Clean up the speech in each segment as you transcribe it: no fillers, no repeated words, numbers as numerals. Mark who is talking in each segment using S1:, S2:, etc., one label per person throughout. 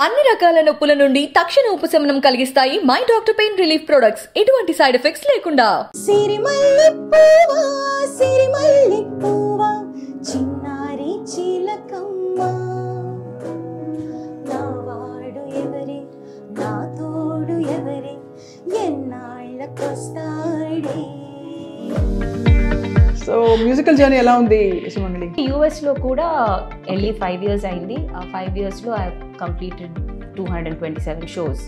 S1: అన్ని రకాల నొప్పుల నుండి తక్షణ ఉపశమనం కలిగిస్తాయి my doctor pain relief products. ఎటువంటి సైడ్ ఎఫెక్ట్స్ లేకుండా.
S2: సిరిమల్లి పువ్వా చిన్నారి చిలకమ్మ నా వాడు ఎవరే నా తోడు ఎవరే ఎన్నాళ్ళకొస్తాడే.
S3: సో మ్యూజికల్ జర్నీ ఎలా ఉంది సుమంగళి?
S4: US లో కూడా వెళ్ళి 5 years అయింది. ఆ 5 years లో I completed 227 shows.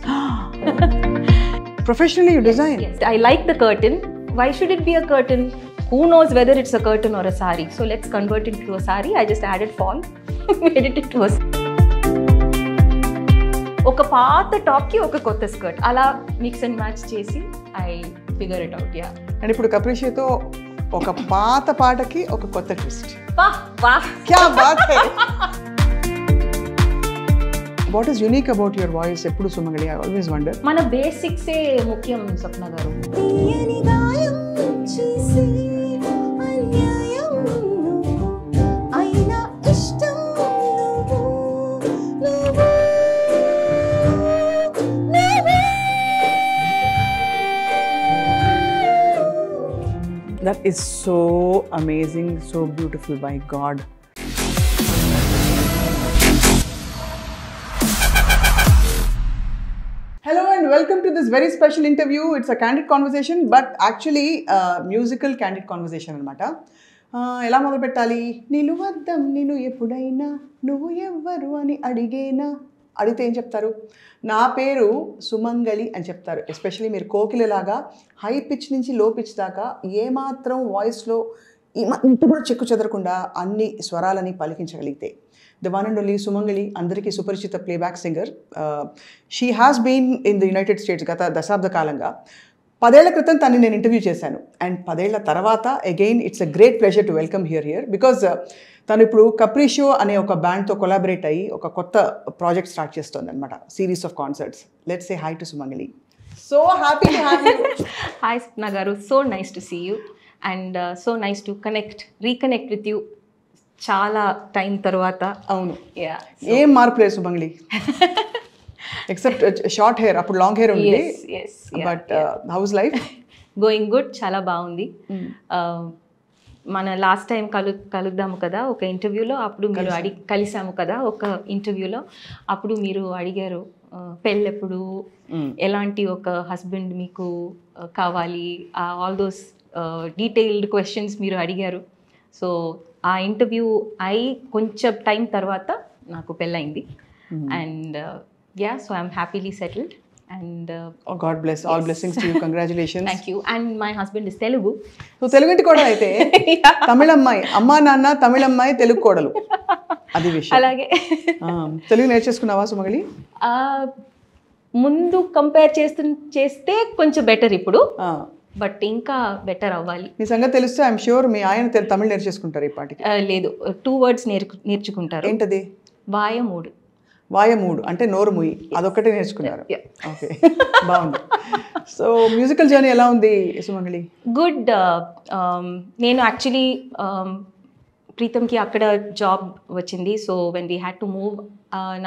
S3: Professionally you design?
S4: Yes, I like the curtain. Why should it be a curtain? Who knows whether it's a curtain or a sari? So let's convert it to a sari. I just added fall, made it into a ఒక పాత top కి ఒక కొత్త skirt అలా mix and match చేసి I figure it out. Yeah.
S3: And ఇప్పుడు కప్రిషియోతో ఒక పాత పాటకి ఒక కొత్త ట్విస్ట్.
S4: వాహ్ వాహ్
S3: క్యా బాత్ హై. What is unique about your voice? ఎప్పుడు సుమంగళి ఐ ఆల్వేస్ వండర్.
S4: మన బేసిక్స్ ఏ ముఖ్యం స్వప్న గారు.
S2: తీయని గాయం చేసి అన్యాయం అయినా ఇష్టం
S3: That is so amazing, so beautiful, by God. Hello and welcome to this very special interview. It's a candid conversation, but actually musical candid conversation అనమాట. ఎలా మొదలు పెట్టాలి? నిలువద్దం నేను ఎప్పుడైనా నువ్వు ఎవ్వరు అని అడిగేనా అడిగితే ఏం చెప్తారు? నా పేరు సుమంగళి అని చెప్తారు. ఎస్పెషలీ మీరు కోకిలలాగా హై పిచ్ నుంచి లో పిచ్ దాకా ఏమాత్రం వాయిస్లో ఇంత కూడా చెక్కు చెదరకుండా అన్ని స్వరాలని పలికించగలిగితే the one and only Sumangali, అందరికీ సుపరిచిత playback singer. She has been in the United States గత దశాబ్ద కాలంగా. 10 ఏళ్ల క్రితం తనని నేను ఇంటర్వ్యూ చేశాను. అండ్ 10 ఏళ్ల తర్వాత again it's a great pleasure to welcome here because తను ఇప్పుడు కప్రిషియో అనే ఒక బ్యాండ్తో కొలాబరేట్ అయ్యి ఒక కొత్త ప్రాజెక్ట్ స్టార్ట్ చేస్తుంది అనమాట, series of concerts. Let's say hi to Sumangali. So happy to have you.
S4: Hi Swapna garu, so nice to see you and so nice to reconnect with you చాలా టైం తర్వాత.
S3: అవును, ఏం మార్పు లేదు సుమంగళి ఎక్సెప్ట్ షార్ట్ హెయిర్. అప్పుడు long hair ఉంది. But how's life
S4: going good, చాలా బాగుంది. మన లాస్ట్ టైం కలుద్దాము కదా ఒక ఇంటర్వ్యూలో, అప్పుడు మీరు కలిసాము కదా ఒక ఇంటర్వ్యూలో. అప్పుడు మీరు అడిగారు పెళ్ళెప్పుడు, ఎలాంటి ఒక హస్బెండ్ మీకు కావాలి, ఆల్ దోస్ డీటెయిల్డ్ క్వశ్చన్స్ మీరు అడిగారు. సో ఆ ఇంటర్వ్యూ కొంచెం టైం తర్వాత నాకు పెళ్ళయింది. And yeah, so I'm happily settled. And
S3: God bless, all blessings to you, congratulations.
S4: Thank you. And my husband is Telugu.
S3: So Telugu inti koda aithe Tamil ammai, amma nanna Tamil ammai, Telugu kodalu, adi vishayam.
S4: Alage
S3: Telugu నేర్చేసుకున్నావా సుమంగళి?
S4: ముందు compare చేస్తే కొంచెం better ఇప్పుడు, but ఇంకా better అవ్వాలి.
S3: మీ సంగతి తెలిస్తే I'm sure మీ ఆయన తమిళ్ నేర్చేసుకుంటారు ఈ పాటికి.
S4: లేదు, 2 words నేర్చుకుంటారు.
S3: ఏంటది?
S4: వాయమూడు.
S3: వాయమూడు అంటే నోరు ముయి, అదొక్కటే నేర్చుకున్నారు. ఓకే, బాగుంది. సో మ్యూజికల్ జర్నీ ఎలా ఉంది సుమంగళి?
S4: గుడ్. నేను యాక్చువల్లీ ప్రీతంకి అక్కడ జాబ్ వచ్చింది. So when we had to move,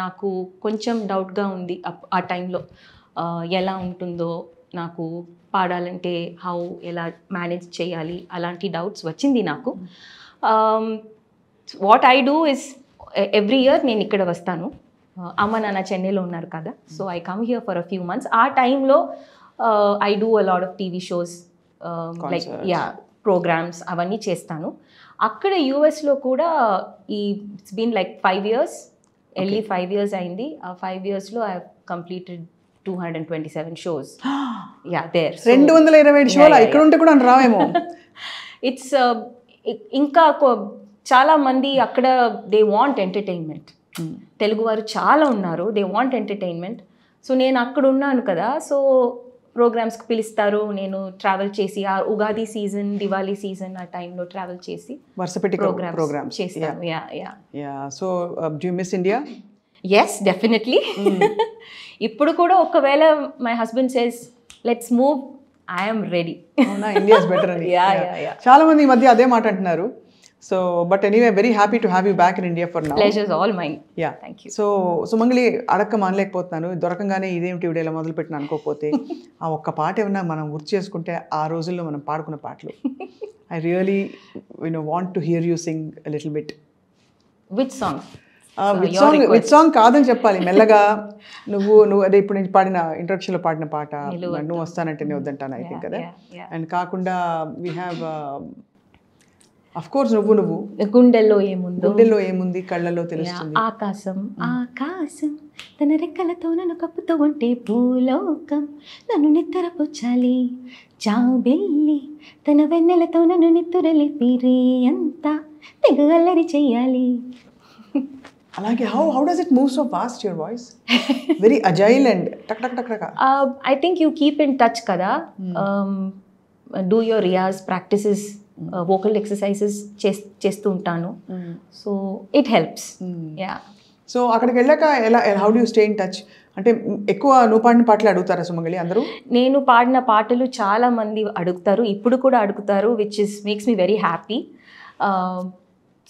S4: నాకు కొంచెం డౌట్గా ఉంది ఆ టైంలో. ఎలా ఉంటుందో నాకు పాడాలంటే, ఎలా మేనేజ్ చేయాలి, అలాంటి డౌట్స్ వచ్చింది నాకు. What I do is every year నేను ఇక్కడ వస్తాను. అమ్మ నాన్న చెన్నైలో ఉన్నారు కదా, so I come here for a few months. ఆ టైంలో I do a lot of TV shows, like programs అవన్నీ చేస్తాను. అక్కడ యూఎస్లో కూడా ఇట్స్ బీన్ లైక్ 5 years, వెళ్ళి 5 years అయింది. ఆ 5 yearsలో I have completed 227 shows. Yeah, there
S3: 227 షోలు ఇక్కడ ఉంటే కూడా రావేమో.
S4: ఇట్స్ ఇంకా చాలా మంది అక్కడ దే వాంట్ ఎంటర్టైన్మెంట్. తెలుగు వారు చాలా ఉన్నారు, దే వాంట్ ఎంటర్టైన్మెంట్. సో నేను అక్కడ ఉన్నాను కదా, సో ప్రోగ్రామ్స్కి పిలుస్తారు, నేను ట్రావెల్ చేసి ఆ ఉగాది సీజన్, దివాళీ సీజన్ ఆ టైంలో ట్రావెల్ చేసి
S3: వర్సపెట్టి ప్రోగ్రామ్స్
S4: చేస్తాను.
S3: So do you miss India?
S4: Yes, definitely. ఇప్పుడు కూడా ఒకవేళ my husband says let's move, I'm ready.
S3: India is better అని. చాలా మంది ఈ మధ్య అదే మాట అంటున్నారు. So but anyway very happy to have you back in India for now.
S4: Pleasures all mine.
S3: Yeah,
S4: thank you.
S3: So Sumangali అడక్క మానలేకపోతున్నాను, దొరకంగానే ఇదేమిటి వీడియోలో మొదలు పెట్టిన అనుకోకపోతే ఆ ఒక్క పాట ఏమన్నా మనం గుర్తు చేసుకుంటే ఆ రోజుల్లో మనం పాడుకున్న పాటలు. I really want to hear you sing little bit.
S4: Which song?
S3: With song కాదని చెప్పాలి, మెల్లగా నువ్వు అదే ఇప్పుడు నేను పాడిన ఇంట్రొడక్షన్లో పాడిన పాట నువ్వు వస్తానంటే నేను వద్దంటాను ఐ థింక్ కదా. అండ్ కాకుండా వీ హ్యావ్ అఫ్ కోర్స్ నువ్వు
S4: గుండెల్లో
S3: ఏముంది కళ్ళలో తెలుస్తుంది.
S4: ఆకాశం ఆకాశం తన రెక్కలతో నన్ను కప్పుతూ ఉంటే భూలోకం నన్ను నిత్తరపుచ్చాలి. జాబెల్లి తన వెన్నెలతో నన్ను నిత్తురలి పిరే అంతా తెగల్లరి చెయ్యాలి.
S3: అలాగే how does it move so fast your voice? Very agile and టక్ టక్ టక్ టక్.
S4: I think you keep in touch కదా. Do your riyaz practices, vocal exercises చేస్తూ ఉంటాను. So it helps. Yeah.
S3: So అక్కడికి వెళ్ళాక how do you stay in touch? అంటే ఎక్కువ నువ్వు పాడిన పాటలు అడుగుతారా సుమంగళి అందరూ?
S4: నేను పాడిన పాటలు చాలా మంది అడుగుతారు, ఇప్పుడు కూడా అడుగుతారు, which is makes me very happy.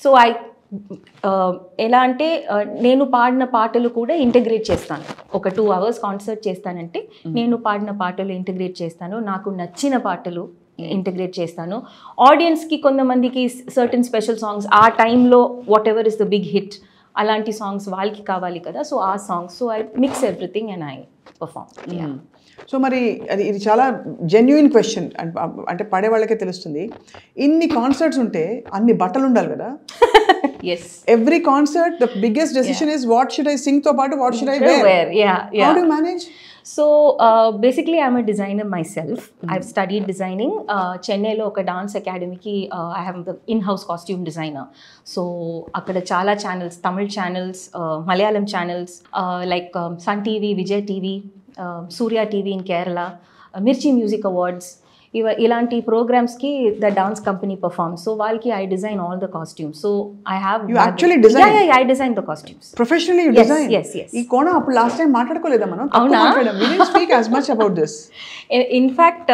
S4: So ఎలా అంటే నేను పాడిన పాటలు కూడా ఇంటిగ్రేట్ చేస్తాను. ఒక 2 hours కాన్సర్ట్ చేస్తానంటే నేను పాడిన పాటలు ఇంటిగ్రేట్ చేస్తాను, నాకు నచ్చిన పాటలు ఇంటిగ్రేట్ చేస్తాను. ఆడియన్స్కి కొంతమందికి సర్టన్ స్పెషల్ సాంగ్స్ ఆ టైంలో whatever is the big hit అలాంటి సాంగ్స్ వాళ్ళకి కావాలి కదా. సో ఆ songs, so I mix everything and I perform.
S3: So మరి ఇది చాలా జెన్యున్ క్వశ్చన్, అంటే పాడే వాళ్ళకే తెలుస్తుంది. ఇన్ని కాన్సర్ట్స్ ఉంటే అన్ని బట్టలు ఉండాలి కదా.
S4: Yes.
S3: Every concert, the biggest decision is what should I sing to part, what should I wear?
S4: Yeah.
S3: How do you manage?
S4: So basically I'm a designer myself. I've studied designing. Chennai lo oka dance academy ki I have the in-house costume designer. So akkada chala channels, Tamil channels, Malayalam channels, like Sun TV, Vijay TV, Surya TV in Kerala, Mirchi Music Awards. ఇలాంటి ప్రోగ్రామ్స్కి the dance company performs. So వాళ్ళకి I design all the costumes. So I have
S3: you actually design?
S4: Yeah, I design the costumes
S3: professionally. You design?
S4: yes.
S3: ఈ కోణం అప్పుడు last time మాట్లాడుకోలేదా మనం? అవునా, we didn't speak as much about this.
S4: In fact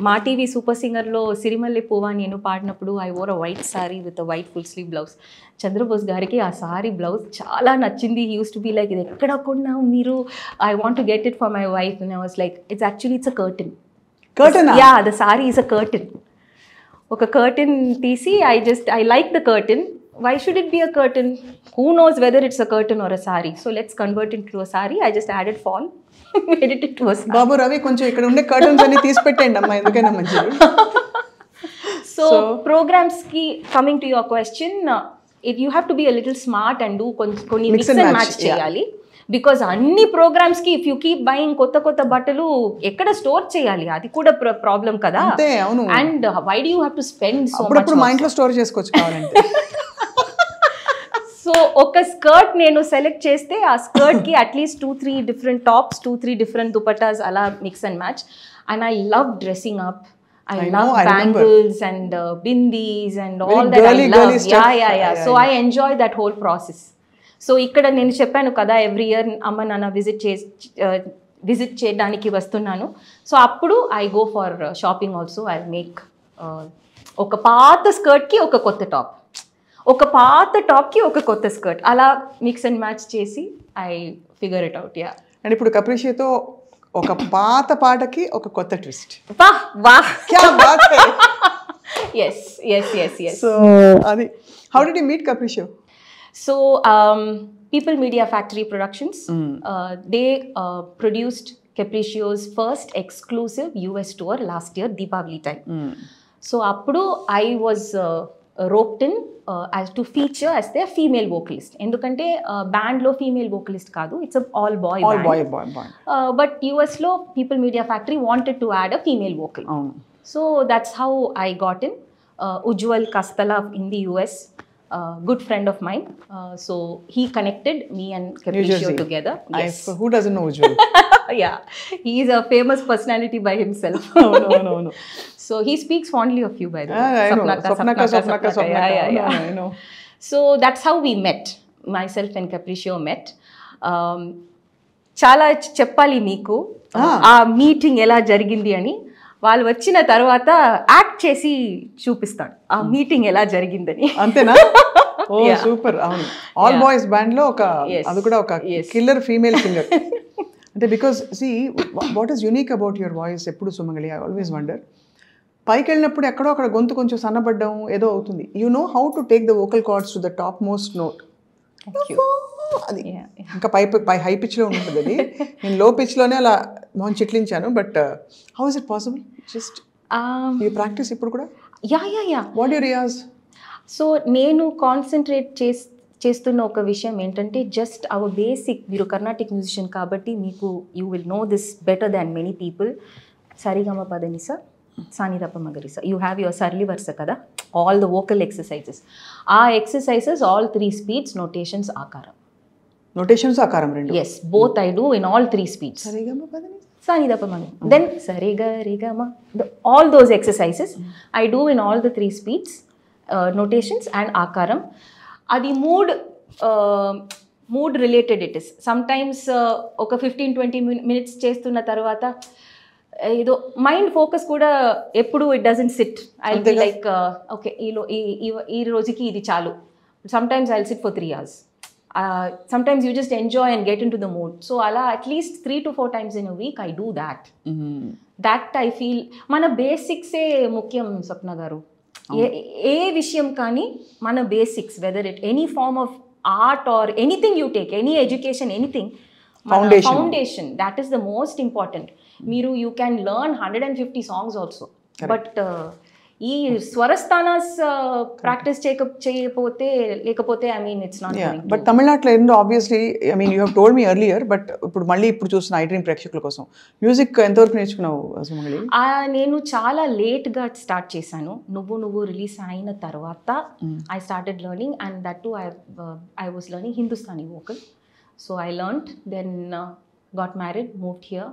S4: Maa TV super సింగర్లో సిరిమల్లి పువ్వా నేను పాడినప్పుడు I wore a white sari with a white full sleeve blouse. Chandrabose గారికి ఆ సారీ బ్లౌజ్ చాలా నచ్చింది. He used to be like, ఇది ఎక్కడ కొన్నావు మీరు? I want to get it for my wife. And I was like, it's actually it's a curtain.
S3: Curtain?
S4: Yeah, the sari is a curtain. Okay, curtain తీసి I like the curtain. Why should it be a curtain? Who knows whether it's a curtain or a sari? So let's convert it to a sari. I just added fall, made it into a sari.
S3: బాబు రవి కొంచెం ఇక్కడ ఉండే curtains అన్ని తీసి పెట్టండి అమ్మా, ఎందుకైనా మంచిది.
S4: So programs ki, coming to your question, you have to be a little smart and do కొన్ని mix and match చేయాలి. బికాజ్ అన్ని ప్రోగ్రామ్స్కి ఇఫ్ యూ కీప్ బయింగ్ కొత్త బట్టలు ఎక్కడ స్టోర్ చేయాలి? అది కూడా ప్రాబ్లం కదా. And why do you have to spend so much?
S3: మా ఇంట్లో స్టోర్ చేసుకోవచ్చు కావాలంటే.
S4: సో ఒక స్కర్ట్ నేను సెలెక్ట్ చేస్తే ఆ స్కర్ట్కి at least 2-3 different tops, 2-3 different dupattas అలా mix and match. And I love dressing up. I love bangles and bindis and all that. I love. Yeah. So I enjoy that whole process. So ఇక్కడ నేను చెప్పాను కదా, every year అమ్మ నాన్న visit చేయడానికి వస్తున్నాను. So అప్పుడు I go for shopping also. I make ఒక పాత స్కర్ట్కి ఒక కొత్త టాప్, ఒక పాత టాప్కి ఒక కొత్త స్కర్ట్, అలా మిక్స్ అండ్ మ్యాచ్ చేసి I figure it out. Yeah.
S3: And ఇప్పుడు కప్రిషియాతో ఒక పాత పాటకి ఒక కొత్త ట్విస్ట్.
S4: వాహ్
S3: క్యా బాత్ హై.
S4: yes.
S3: సో అది how did you meet Capriccio?
S4: So People Media Factory Productions, they produced Capriccio's first exclusive US tour last year, Deepavali time. So appudu I was roped in as to feature as their female vocalist. Endukante band lo female vocalist kaadu, it's a all boy band. But US lo People Media Factory wanted to add a female vocal. So that's how I got in. Ujjwal Kastala in the US, good friend of mine. So he connected me and Capriccio together. Yes.
S3: Who doesn't know Ujjwal?
S4: Yeah, he is a famous personality by himself.
S3: No.
S4: So he speaks fondly of you, by the way.
S3: Sapnaka.
S4: Yeah.
S3: I know.
S4: So that's how we met. Myself and Capriccio met. చాలా చెప్పాలి మీకు ఆ meeting ఎలా జరిగింది అని. వాళ్ళు వచ్చిన తర్వాత యాక్ట్ చేసి చూపిస్తాడు ఆ మీటింగ్ ఎలా జరిగిందని.
S3: అంతేనా? ఓ సూపర్. అవును, ఆల్ బాయ్స్ బ్యాండ్ లో ఒక అది కూడా ఒక కిల్లర్ ఫీమేల్ సింగర్. అంటే because see what is unique about your voice ఎప్పుడు సుమంగళి, ఐ ఆల్వేస్ వండర్, పైకి వెళ్ళినప్పుడు ఎక్కడో అక్కడ గొంతు కొంచెం సన్నబడ్డం ఏదో అవుతుంది. You know how to take the vocal cords to the top most note. అది ఇంకా పై హై పిచ్లో ఉంటుంది అది. నేను లో పిచ్లోనే అలా మొహం చిట్లించాను. But how is it possible? Just you practice ఇప్పుడు కూడా?
S4: Yeah
S3: what you riyaz?
S4: So నేను కాన్సన్ట్రేట్ చేస్తున్న ఒక విషయం ఏంటంటే జస్ట్ అవర్ బేసిక్, మీరు కర్ణాటిక్ మ్యూజిషియన్ కాబట్టి మీకు you will know this better than many people. సరిగమ పదనిస సానిరప మగరిస, you have your sarali varusa కదా, ఆల్ ద వోకల్ ఎక్సర్సైజెస్. ఆ ఎక్సర్సైజెస్ ఆల్ 3 speeds, నోటేషన్స్, ఆకారం.
S3: నోటేషన్స్ ఆకారం రెండు?
S4: Yes, both I do in all 3 speeds.
S3: సరిగమ పదని
S4: సానిరప మగ, then సరిగ రిగమ, all those exercises I do in all the 3 speeds, notations and ఆకారం. అది mood related it is. Sometimes ఒక 15-20 minutes చేస్తున్న తర్వాత ఏదో మైండ్ ఫోకస్ కూడా ఎప్పుడు it doesn't SIT. I be like okay ఈ రోజుకి ఇది చాలు. Sometimes I will SIT for 3 hours. Sometimes you just enjoy and get into the mood. So ala at least 3 to 4 times in a week I do that. That I feel mana basics e mukyam, Sapna garu. ఏ విషయం కానీ మన basics, whether it any form of art or anything you take, any education, anything, foundation, that is the most important. మీరు you can learn 150 songs also, but ఈ swarasthanas practice చేయకపోతే లేకపోతే I mean it's not going.
S3: But తమిళనాడులో ఏంటో obviously, I mean you have told me earlier, but ఇప్పుడు చూస్తున్న I dream ప్రేక్షకుల కోసం మ్యూజిక్ ఎంతవరకు నేర్చుకున్నావు సుమంగళి?
S4: నేను చాలా లేట్గా స్టార్ట్ చేశాను. నువ్వు రిలీజ్ అయిన తర్వాత I started learning, and that too I was learning Hindustani vocal. So I learned, then got married, moved here.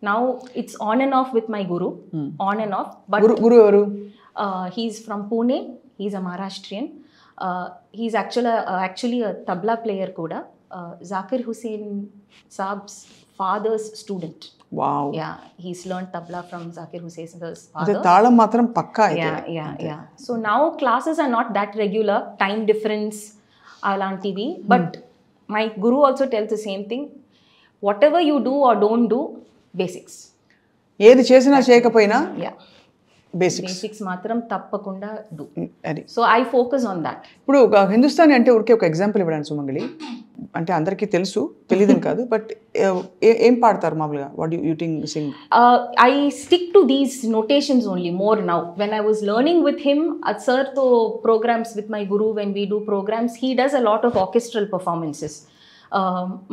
S4: Now it's on and off with my guru, on and off. But
S3: guru evaru?
S4: He's from Pune. He's a Maharashtrian. He's actually a tabla player kuda. Zakir Hussain Saab's father's student.
S3: Wow.
S4: Yeah, he's learned tabla from Zakir Hussain's father.
S3: Ade taalam matram pakka aithe.
S4: Yeah. So now classes are not that regular, time difference alantivi, but my guru also tells the same thing. Whatever you do or don't do, basics.
S3: ఏది చేసినా చేయకపోయినా
S4: basics మాత్రం తప్పకుండా do. So I focus on that.
S3: ఇప్పుడు హిందుస్థానీ అంటే ఊరికే ఒక example ఇవ్వడానికి సుమంగళి, అంటే అందరికీ తెలుసు, తెలియదని కాదు, బట్ ఏం పాడతారు మామూలుగా? What you sing?
S4: I stick to these notations only more now. When I was learning with him sir తో programs with my guru, when we do programs, he does a lot of orchestral performances.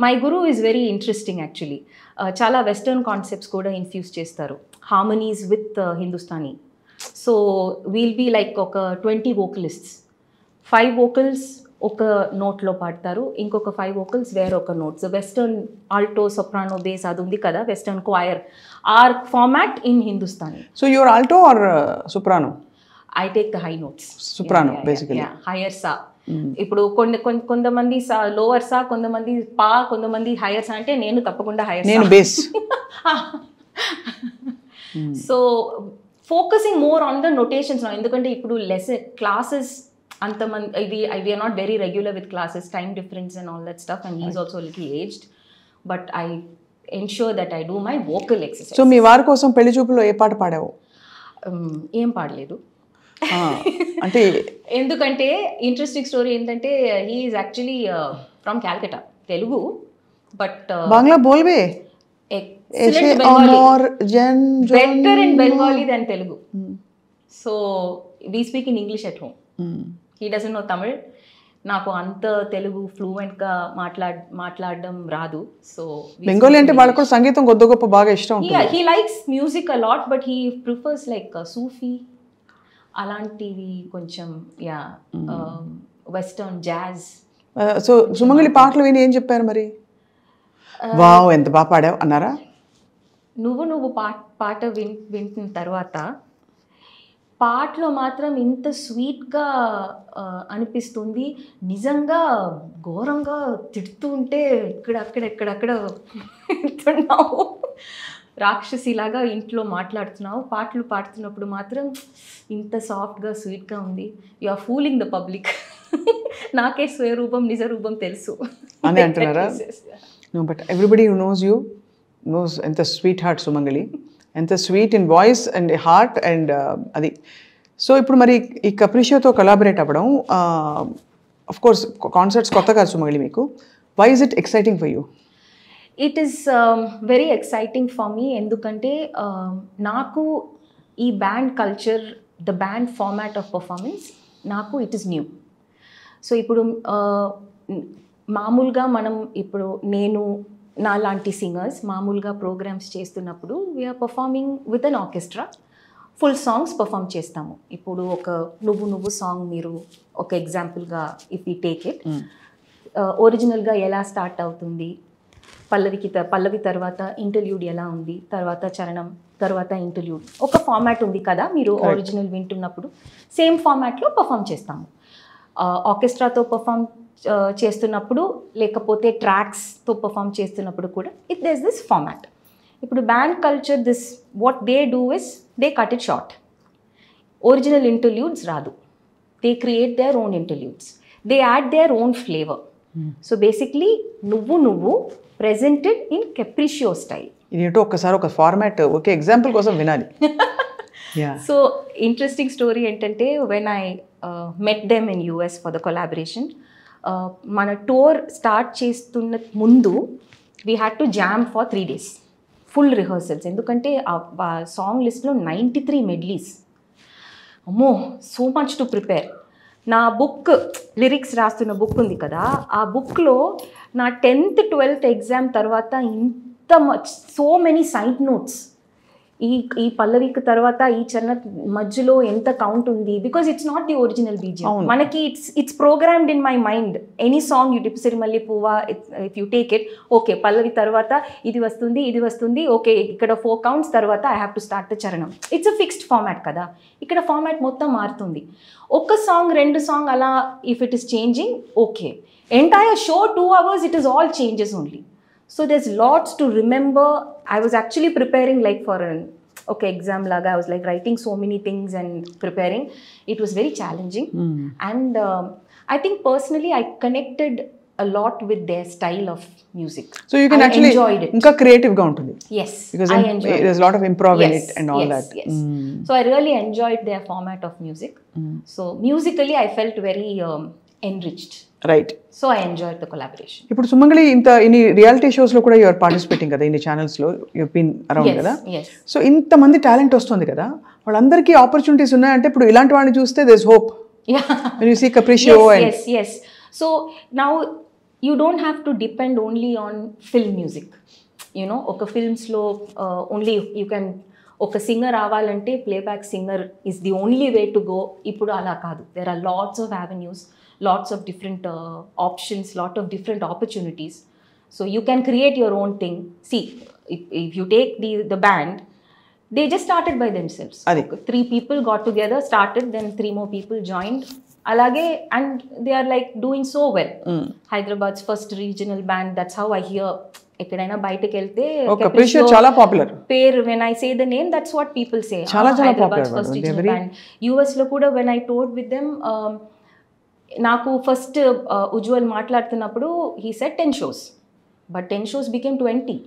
S4: My guru is very interesting actually. చాలా western concepts కూడా infuse చేస్తారు, harmonies with Hindustani. So we'll be like ఒక 20 vocalists, 5 vocals ఒక నోట్లో పాడతారు, ఇంకొక 5 vocals వేరొక notes. Western alto, soprano, bass అది ఉంది కదా, western choir, or format in Hindustani.
S3: So your alto or soprano?
S4: I take the high notes.
S3: Soprano basically.
S4: Higher sa. ఇప్పుడు కొంతమంది లోవర్ సా, కొంతమంది పా, కొంతమంది హైయర్ సా, అంటే నేను తప్పకుండా హైయర్ సా.
S3: నేను base.
S4: So focusing more on the notations నా, ఎందుకంటే ఇప్పుడు లెసన్ క్లాసెస్ అంతమంది we are not very regular with classes, time difference and all that stuff, and he's also a little aged, but I ensure that I do my vocal exercise.
S3: So మీ వారి కోసం పెళ్లి చూపులో ఏ పాట పాడావు?
S4: ఏం పాడలేదు.
S3: అంటే
S4: ఎందుకంటే ఇంట్రెస్టింగ్ స్టోరీ ఏంటంటే he is actually from Calcutta, Telugu, but
S3: Bangla బోల్వే.
S4: better in Bengali than Telugu. So we speak in English at home. He doesn't know Tamil. నాకు అంత తెలుగు ఫ్లూయెంట్గా మాట్లాడడం రాదు. సో
S3: బెంగాలీ అంటే వాళ్ళకు కూడా సంగీతం కొద్ది గొప్ప బాగా ఇష్టం ఉంటుంది.
S4: He likes music a lot, but he prefers like Sufi అలాంటివి కొంచెం, వెస్టర్న్ జాజ్.
S3: సో సుమంగళి పాటలు విని ఏం చెప్పారు మరి? వావ్ ఎంత బాగా పాడావు అన్నారా?
S4: నువ్వు పాట వింటున్న తర్వాత పాటలో మాత్రం ఇంత స్వీట్గా అనిపిస్తుంది. నిజంగా ఘోరంగా తిడుతూ ఉంటే ఇక్కడక్కడ వెళ్తున్నావు. రాక్షసిలాగా ఇంట్లో మాట్లాడుతున్నావు, పాటలు పాడుతున్నప్పుడు మాత్రం ఇంత సాఫ్ట్గా స్వీట్గా ఉంది. You are fooling the public. నాకే స్వరూపం నిజ రూపం తెలుసు
S3: అని అంటున్నారా? No, but everybody who knows you knows ఎంత స్వీట్ హార్ట్ సుమంగళి, ఎంత sweet in voice and heart and అది. సో ఇప్పుడు మరి ఈ కప్రిషియోతో కొలాబరేట్ అవ్వడం, ఆఫ్ కోర్స్ కాన్సర్ట్స్ కొత్త కాదు సుమంగళి మీకు. Why is it exciting for you?
S4: It is very exciting for me. ఎందుకంటే నాకు ఈ band culture, the band format of performance నాకు ఇట్ ఈస్ న్యూ. సో ఇప్పుడు మామూలుగా మనం ఇప్పుడు నేను నా లాంటి సింగర్స్ మామూలుగా ప్రోగ్రామ్స్ చేస్తున్నప్పుడు we're performing with an orchestra, full songs perform చేస్తాము. ఇప్పుడు ఒక నువ్వు నువ్వు సాంగ్ మీరు ఒక ఎగ్జాంపుల్గా ఇఫ్ యూ టేక్ ఇట్, ఒరిజినల్గా ఎలా స్టార్ట్ అవుతుంది, పల్లవి తర్వాత ఇంటర్ల్యూడ్ ఎలా ఉంది, తర్వాత చరణం, తర్వాత ఇంటర్ల్యూడ్, ఒక ఫార్మాట్ ఉంది కదా మీరు ఒరిజినల్ వింటున్నప్పుడు. సేమ్ ఫార్మాట్లో పర్ఫామ్ చేస్తాము. ఆర్కెస్ట్రాతో పర్ఫామ్ చేస్తున్నప్పుడు లేకపోతే ట్రాక్స్తో పర్ఫామ్ చేస్తున్నప్పుడు కూడా దేర్ దిస్ ఫార్మాట్. ఇప్పుడు band culture this what they do is they cut it short. Original interludes రాదు, they create their own interludes, they add their own flavour. So basically నువ్వు presented in Capriccio style.
S3: ఇదేంటో ఒక్కసారి ఒక format okay example కోసం వినాలి.
S4: So interesting story ఏంటంటే when I met them in US for the collaboration, మన tour start చేస్తున్న ముందు we had to jam for 3 days full rehearsals. ఎందుకంటే ఆ సాంగ్ లిస్ట్లో 93 మెడ్లీస్. అమ్మో, సో మచ్ టు ప్రిపేర్. నా బుక్ లిరిక్స్ రాస్తున్న బుక్ ఉంది కదా, ఆ బుక్లో నా 10th 12th ఎగ్జామ్ తర్వాత ఇంత సో మెనీ సైడ్ నోట్స్. ఈ పల్లవికి తర్వాత ఈ చరణ మధ్యలో ఎంత కౌంట్ ఉంది, because it's not the original BGM. మనకి it's programmed in my mind. Any song you tip Sirimalli Puvva, if you take it, okay పల్లవి తర్వాత ఇది వస్తుంది, ఓకే ఇక్కడ 4 counts తర్వాత I have to start the చరణం. ఇట్స్ అ ఫిక్స్డ్ ఫార్మాట్ కదా. ఇక్కడ ఫార్మాట్ మొత్తం మారుతుంది. ఒక సాంగ్ 2 సాంగ్ అలా if it is changing, okay. Entire show 2 hours it is all changes only. So there's lots to remember. I was actually preparing like for an exam laga. I was like writing so many things and preparing. It was very challenging. And I think personally I connected a lot with their style of music.
S3: So you can actually
S4: enjoyed it.
S3: Inka creative ga untundi.
S4: Yes,
S3: because
S4: I enjoyed
S3: there's a lot of improv in it and all that.
S4: Yes. So I really enjoyed their format of music. So musically I felt very enriched.
S3: Right.
S4: So I enjoyed the collaboration.
S3: ఇప్పుడు సుమంగళి ఇన్ని reality shows లో కూడా you're participating కదా, ఇన్ని channels లో you been around కదా. సో ఇంతమంది టాలెంట్ వస్తుంది కదా, వాళ్ళందరికీ ఆపర్చునిటీస్ ఉన్నాయంటే ఇప్పుడు ఇలాంటి వాళ్ళని చూస్తే there is hope. When you see Capriccio
S4: yes. So now you don't have to depend only on film music. You know, oka films lo only you can oka singer avalante playback singer is the only way to go. Ippudu ala kaadu. There are lots of avenues, lots of different options, lot of different opportunities. So you can create your own thing. See, if you take the band, they just started by themselves. 3 people got together, started, then 3 more people joined. Alage, and they are like doing so well. Hyderabad's first regional band, that's how I hear. ఎక్కడైనా బయటకు వెళ్తే
S3: Capriccio చాలా popular
S4: పేరు, when I say the name, that's what people say. Hyderabad's first regional band. US లో కూడా when I toured with them, నాకు first Ujjwal మాట్లాడుతున్నప్పుడు he said 10 shows, but 10 shows became 20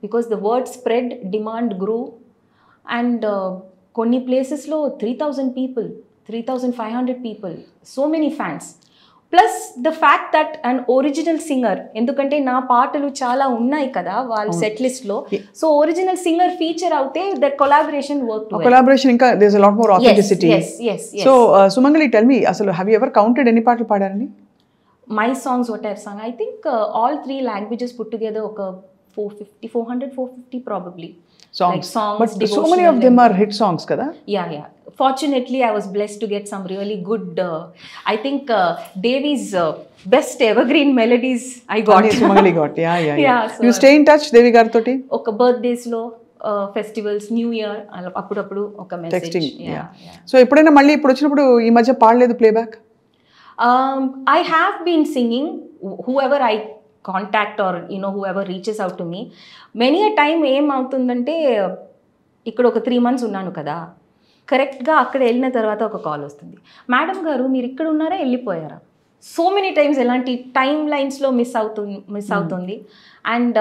S4: because the word spread, demand grew, and కొన్ని ప్లేసెస్లో 3,000 people, 3,500 people, so many fans. Plus the fact that an original singer, ఎందుకంటే నా పాటలు చాలా ఉన్నాయి కదా వాళ్ళ సెట్ లిస్ట్ లో, సో ఒరిజినల్ సింగర్ ఫీచర్ అవుతే that collaboration work to
S3: collaboration ఇంకా there is a lot more authenticity.
S4: yes.
S3: So Sumangali tell me, అసలు హ్యావ్ యు ఎవర్ కౌంటెడ్ ఎన్ని పాటలు పాడారని?
S4: My songs what I have sung, I think all 3 languages put together ఒక 450 probably
S3: songs.
S4: Like
S3: but so many of them are hit songs kada.
S4: Yeah. Fortunately I was blessed to get some really good I think Devi's best evergreen melodies I got.
S3: Sumangali got. Yeah.
S4: So
S3: you stay in touch Devi gar toti?
S4: Oka birthdays lo, festivals, new year appudu oka message.
S3: Texting. Yeah. So eppudaina malli ippudu vachinappudu ee madhya paadaledu playback?
S4: I have been singing whoever I contact or whoever reaches out to me many a time ఏమవుతుందంటే ఇక్కడ ఒక 3 months ఉన్నాను కదా, కరెక్ట్గా అక్కడ వెళ్ళిన తర్వాత ఒక కాల్ వస్తుంది, మేడం గారు మీరు ఇక్కడ ఉన్నారా వెళ్ళిపోయారా. సో మెనీ టైమ్స్ ఎలాంటి టైమ్ లైన్స్లో మిస్ అవుతుంది. అండ్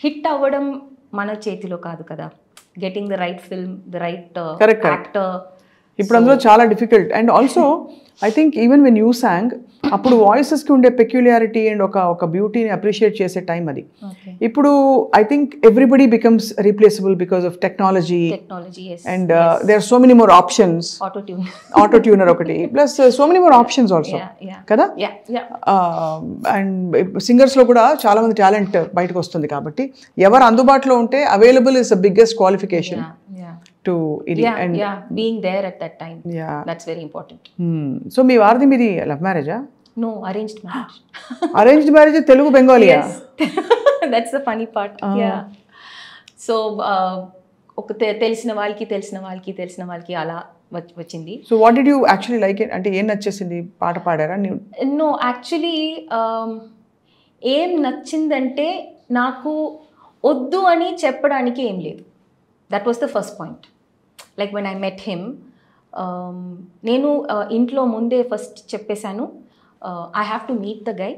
S4: హిట్ అవ్వడం మన చేతిలో కాదు కదా, getting the right film, the right actor.
S3: ఇప్పుడు అందులో చాలా difficult. And also I think even when you song అప్పుడు వాయిసెస్కి ఉండే పెక్యులారిటీ అండ్ ఒక బ్యూటీని అప్రిషియేట్ చేసే టైం అది. ఇప్పుడు I think everybody becomes replaceable because of technology and they are so many more options. Auto tuner ఒకటి plus so many more options also కదా. And సింగర్స్లో కూడా చాలా మంది టాలెంట్ బయటకు వస్తుంది కాబట్టి ఎవరు అందుబాటులో ఉంటే available is the biggest qualification to
S4: being there at that time. That's very important.
S3: So మీ వారిది మీది లవ్ మ్యారేజా?
S4: No, arranged marriage.
S3: Arranged marriage Telugu బెంగాలీయా?
S4: Yes. That's the funny part. Yeah. So ఒక తెలిసిన వాళ్ళకి అలా వచ్చింది.
S3: So what did you actually like it? అంటే ఏం నచ్చేసింది? పాట పాడారా?
S4: No, actually ఏం నచ్చిందంటే నాకు వద్దు అని చెప్పడానికి ఏం లేదు. That was the first point. Like when I met him, నేను ఇంట్లో ముందే ఫస్ట్ చెప్పేశాను, I have to meet the guy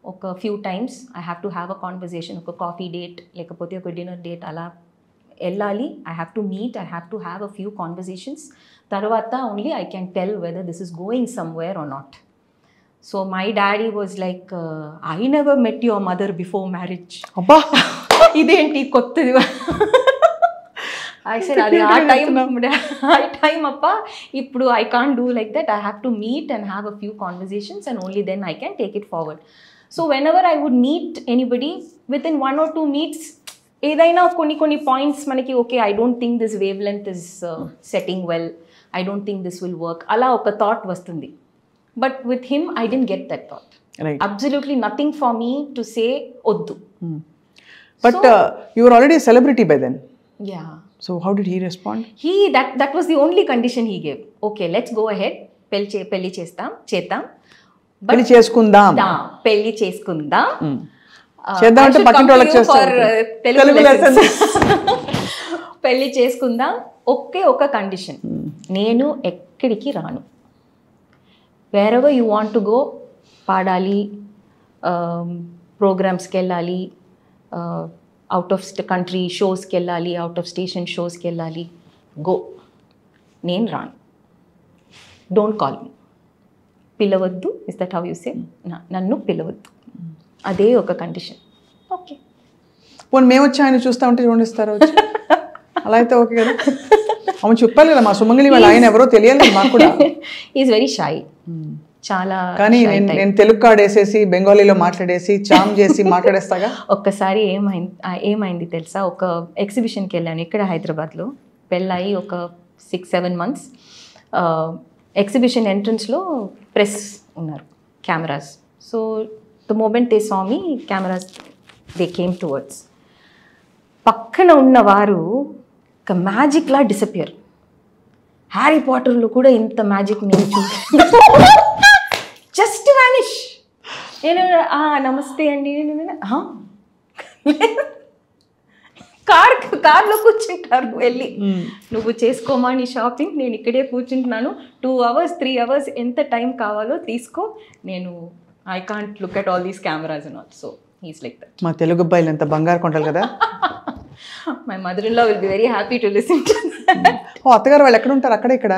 S4: ఒక few times. I have to have a conversation, ఒక కాఫీ డేట్ లేకపోతే ఒక డిన్నర్ డేట్ అలా వెళ్ళాలి. I have to meet, I have to have a few conversations. తర్వాత only I can tell whether this is going somewhere or not. So my daddy was like, I never met your mother before marriage.
S3: అబ్బా
S4: ఇదేంటి కొత్తది. I said, అది ఆ time అప్ప, ఇప్పుడు I can't do like that. I have to meet and have a few conversations and only then I can take it forward. So whenever I would meet anybody, within 1 or 2 meets, ఏదైనా కొన్ని points మనకి okay, I don't think this wavelength is setting well, I don't think this will work, అలా ఒక thought వస్తుంది. But with him, I didn't get that thought.
S3: Right.
S4: Absolutely nothing for me to say oddu.
S3: But you were already a celebrity by then.
S4: Yeah.
S3: So how did he respond?
S4: That was the only condition he gave. Okay, let's go ahead. పెళ్లి చేద్దాం.
S3: పెళ్లి చేసుకుందాం.
S4: పెళ్లి చేసుకుందాం.
S3: చేద్దాం అంటే పక్కన వాళ్ళకి చేస్తారు. తెలుగు లెసన్స్.
S4: పెళ్లి చేసుకుందాం. ఒక కండిషన్, నేను ఎక్కడికి రాను. wherever you want to go, పాడాలి, ప్రోగ్రామ్స్కి వెళ్ళాలి, అవుట్ ఆఫ్ కంట్రీ షోస్కి వెళ్ళాలి, అవుట్ ఆఫ్ స్టేషన్ షోస్కి వెళ్ళాలి, గో, నేను రాను. డోంట్ కాల్ మీ, పిలవద్దు. Is that how you say? నన్ను పిలవద్దు, అదే ఒక కండిషన్. ఓకే,
S3: పోనీ మేము వచ్చి ఆయన చూస్తూ ఉంటే చూడిస్తారు, అలా అయితే ఓకే కదా. ఆమె చెప్పాలి కదా, మా సుమంగళి వాళ్ళ ఆయన ఎవరో తెలియాలి మాకు కూడా.
S4: ఈజ్ వెరీ షై, చాలా.
S3: కానీ నేను తెలుగు కార్డ్ వేసేసి బెంగాలీలో మాట్లాడేసి చామ్ చేసి మాట్లాడేస్తాగా.
S4: ఒక్కసారి ఏమైంది తెలుసా, ఒక ఎగ్జిబిషన్కి వెళ్ళాను ఇక్కడ హైదరాబాద్లో. పెళ్ళయి ఒక 6-7 months. ఎగ్జిబిషన్ ఎంట్రన్స్లో ప్రెస్ ఉన్నారు, cameras. So the moment they saw me, cameras they came towards. పక్కన ఉన్నవారు ఒక మ్యాజిక్లా డిసపియర్. హ్యారీ పాటర్లో కూడా ఇంత మ్యాజిక్ నేను చూసి జస్ట్ వానిష్. నేను నమస్తే అండి, కార్లో కూర్చుంటారు వెళ్ళి, నువ్వు చేసుకోమా నీ షాపింగ్, నేను ఇక్కడే కూర్చుంటున్నాను, 2 hours 3 hours ఎంత టైం కావాలో తీసుకో, నేను I can't look at all these cameras and all. So he's like that.
S3: మా తెలుగు అబ్బాయిలు ఎంత బంగారు కొంటారు కదా.
S4: My mother in law will be very happy to listen to.
S3: ఓ అత్తగారు వాళ్ళు ఎక్కడ ఉంటారు? అక్కడ ఇక్కడ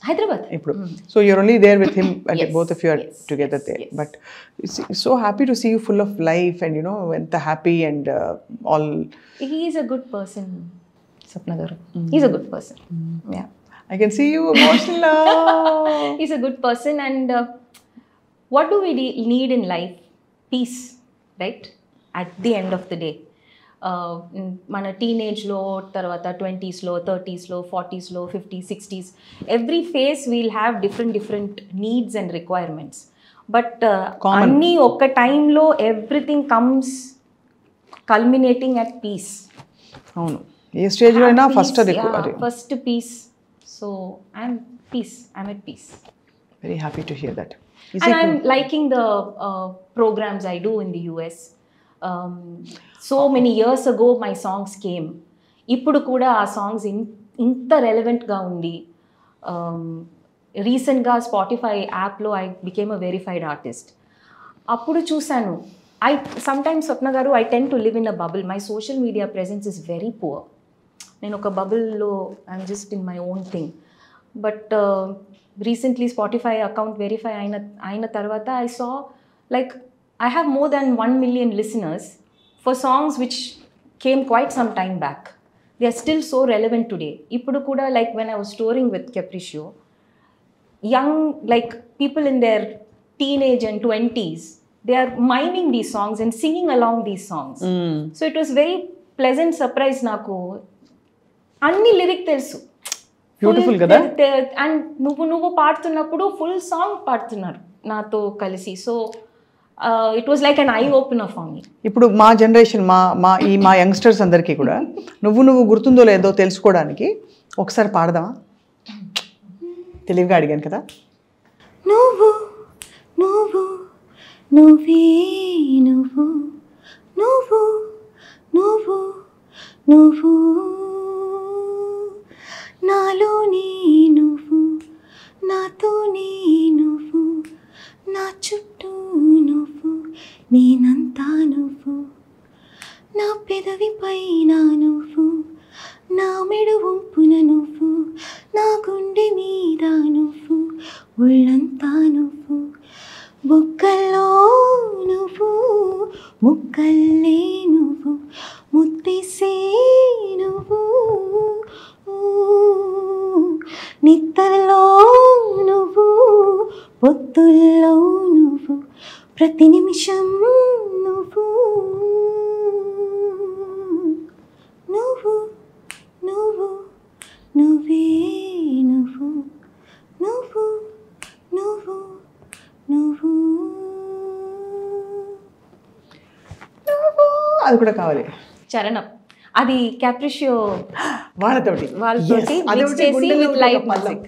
S4: హైదరాబాద్
S3: ఇప్పుడు. So you're only there with him and both of you are together there. But so happy to see you full of life and ఎంత happy and all.
S4: He is a good person, Sapna garu. He's a good person. Yeah,
S3: I can see you emotional.
S4: He's a good person, and what do we need in life? Peace, right? At the end of the day. మన టీనేజ్లో, తర్వాత 20s లో, 30s లో, 40s లో, 50s, 60s, every phase will have different needs and requirements. But అన్నీ ఒక టైంలో everything comes culminating at peace.
S3: అవును, ఏ స్టేజ్లో అయినా first
S4: peace. So I'm at peace.
S3: Very happy to hear that.
S4: And I'm liking the programs I do in the US. So many years ago my songs came. ఇప్పుడు కూడా ఆ songs ఇంత రెలవెంట్గా ఉంది. రీసెంట్గా స్పాటిఫై యాప్లో I became a verified artist. అప్పుడు చూశాను. Sometimes Swapna garu, I tend to live in a bubble. My social media presence is very poor. నేను ఒక బబుల్లో I'm just in my own thing. But recently Spotify account verify అయిన తర్వాత I saw like I have more than 1 million listeners for songs which came quite some time back. They are still so relevant today. Ippudu kuda, like when I was touring with Capriccio, young, like people in their teenage and 20s, they are miming these songs and singing along these songs. So it was very pleasant surprise naku. Anni lyric telusu.
S3: Beautiful kada.
S4: And nuvu paడుతున్నప్పుడు full song పాడుతున్నారు నాతో కలిసి. So it was like an eye opener for me.
S3: ఇప్పుడు మా generation మా youngsters అందరికీ కూడా నువ్వు గుర్తుందో లేదో తెలుసుకోవడానికి ఒకసారి పాడదామా? తెలివిగా అడిగాను కదా.
S2: నువ్వు నువ్వు నువ్వే నువ్వు నువ్వు నువ్వు నువ్వు నాలోనే నువ్వు నాతోనే నువ్వు నా చుట్టూ నువ్వు నేనంతా నువ్వు నా పెదవి పైన నువ్వు నా మెడ వంపున నువ్వు నా గుండె మీద నువ్వు ఒళ్ళంతా నువ్వు బొక్కల్లో నువ్వు ముక్కల్లే నువ్వు ముద్దేసే నువ్వు నిత్తల్లో నువ్వు పొత్తుల్లో నువ్వు ప్రతి నిమిషం నువ్వు నువ్వు నువ్వు నువ్వే నువ్వు నువ్వు నువ్వు నువ్వు
S3: అది కూడా కావాలి.
S4: చరణం అది Capriccio
S3: వాళ్ళతోటి
S4: mix చేసి with live music.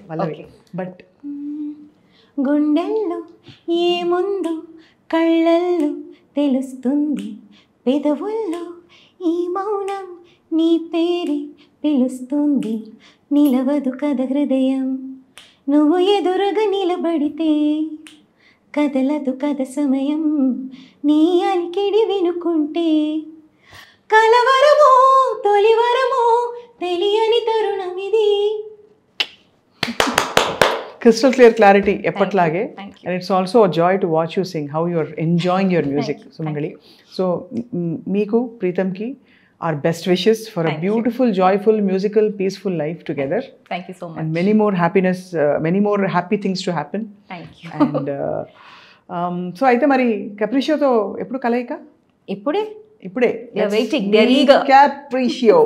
S3: బట్
S2: గుండెల్లో ఏముందో కళ్ళల్లో తెలుస్తుంది, పెదవుల్లో ఈ మౌనం నీ పేరే పిలుస్తుంది. నిలవదు కథ హృదయం నువ్వు ఎదురుగా నిలబడితే, కదలదు కథ సమయం నీ అలికిడి వినుకుంటే. కలవరమో తొలివరమో తెలియని తరుణం ఇది.
S3: crystal clear clarity ఎప్పట్లాగే.
S4: Thank you.
S3: And it's also a joy to watch you sing, how you're enjoying your music, Sumangali. So మీకు ప్రీతంకి our best wishes for a beautiful, joyful, musical, peaceful life together.
S4: Thank you so much.
S3: And many more happiness, many more happy things to happen.
S4: Thank you.
S3: And so అయితే మరి Capriccio తో ఎప్పుడు కలయిక?
S4: ఇప్పుడే
S3: They
S4: are waiting, they are eager.
S3: Capriccio.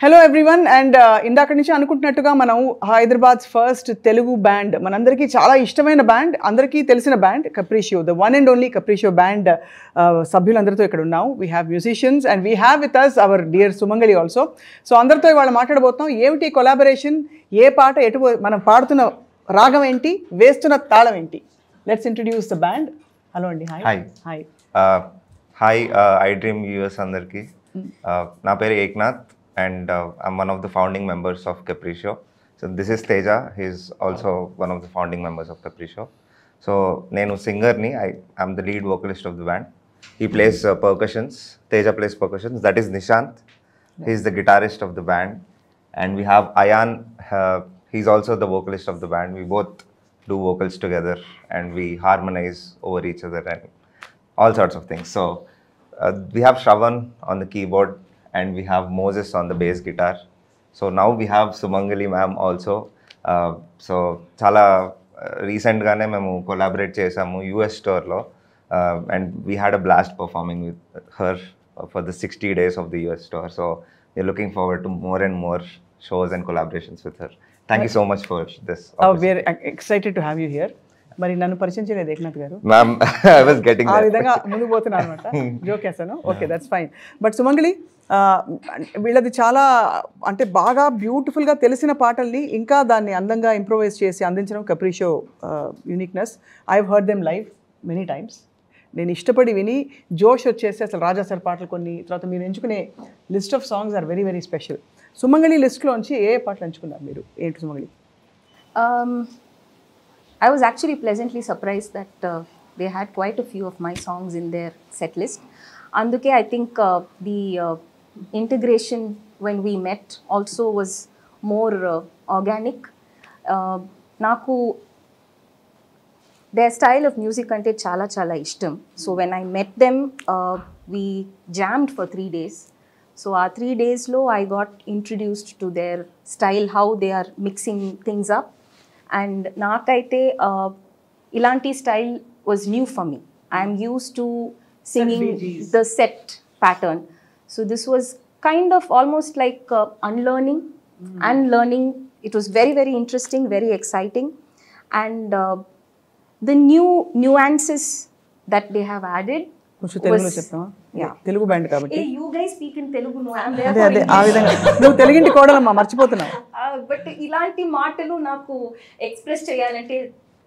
S3: Hello everyone. And ఇందాక నుంచి అనుకుంటున్నట్టుగా మనం Hyderabad's first Telugu band, మనందరికీ చాలా ఇష్టమైన బ్యాండ్, అందరికీ తెలిసిన band Capriccio, the one and only Capriccio band సభ్యులందరితో ఇక్కడ ఉన్నాం. We have musicians and we have with us our dear Sumangali also. So అందరితో ఇవాళ మాట్లాడబోతున్నాం. ఏమిటి కొలాబరేషన్, ఏ పాట ఎటు మనం పాడుతున్న రాగం ఏంటి, వేస్తున్న తాళం ఏంటి. Let's introduce the band. Hello అండి.
S5: హాయ్ ఐ డ్రీమ్ వ్యూవర్స్ అందరికీ. నా పేరు Eknath and I'm one of the founding members of Capriccio. So this is Teja. He's also one of the founding members of Capriccio. So nenu singer ni, I'm the lead vocalist of the band. He plays percussions. Teja plays percussions. That is Nishant. He's the guitarist of the band. And we have Ayan. He's also the vocalist of the band. We both do vocals together and we harmonize over each other and all sorts of things. So we have Shravan on the keyboard. And we have Moses on the bass guitar. So now we have Sumangali ma'am also. So chala recent gaane memu collaborate chesamu US tour lo, and we had a blast performing with her for the 60 days of the US tour. So we're looking forward to more and more shows and collaborations with her. Thank you so much for this.
S3: We're excited to have you here. మరి నన్ను పరిచయం చేయలేదు ఏకనాథ్ గారు.
S5: Ma'am I was getting
S3: ఆ విధంగా ముందుకు పోతున్నా అనమాట. జోక్ వేసాను. Okay, that's fine. బట్ సుమంగళి, వీళ్ళది చాలా అంటే బాగా బ్యూటిఫుల్గా తెలిసిన పాటల్ని ఇంకా దాన్ని అందంగా ఇంప్రూవైజ్ చేసి అందించడం Capriccio uniqueness. I have heard them live many times. నేను ఇష్టపడి విని జోష్ వచ్చేసి అసలు రాజా సార్ పాటలు కొన్ని, తర్వాత మీరు ఎంచుకునే list of songs are very very special. Sumangali లిస్ట్లోంచి ఏ పాటలు ఎంచుకున్నారు మీరు? ఏంటి సుమంగళి?
S6: I was actually pleasantly surprised that they had quite a few of my songs in their set list. Anduke, I think the integration when we met also was more organic. Naku their style of music ante chala chala ishtam. So when I met them, we jammed for 3 days. So our 3 days lo I got introduced to their style, how they are mixing things up. And naakaite ilanti style was new for me. I am used to singing the set pattern. So this was kind of almost like unlearning and learning. It was very very interesting, very exciting, and the new nuances that they have added.
S3: కొంచెం తెలుగులో చెప్తావా? Telugu band కాబట్టి.
S6: Hey, you guys speak in Telugu, no? I am there
S3: అదే
S6: for
S3: అదే
S6: English.
S3: ఆ విధంగా నువ్వు తెలుగింటి కోడలమ్మా, మర్చిపోతున్నావు.
S6: బట్ ఇలాంటి మాటలు నాకు ఎక్స్ప్రెస్ చేయాలంటే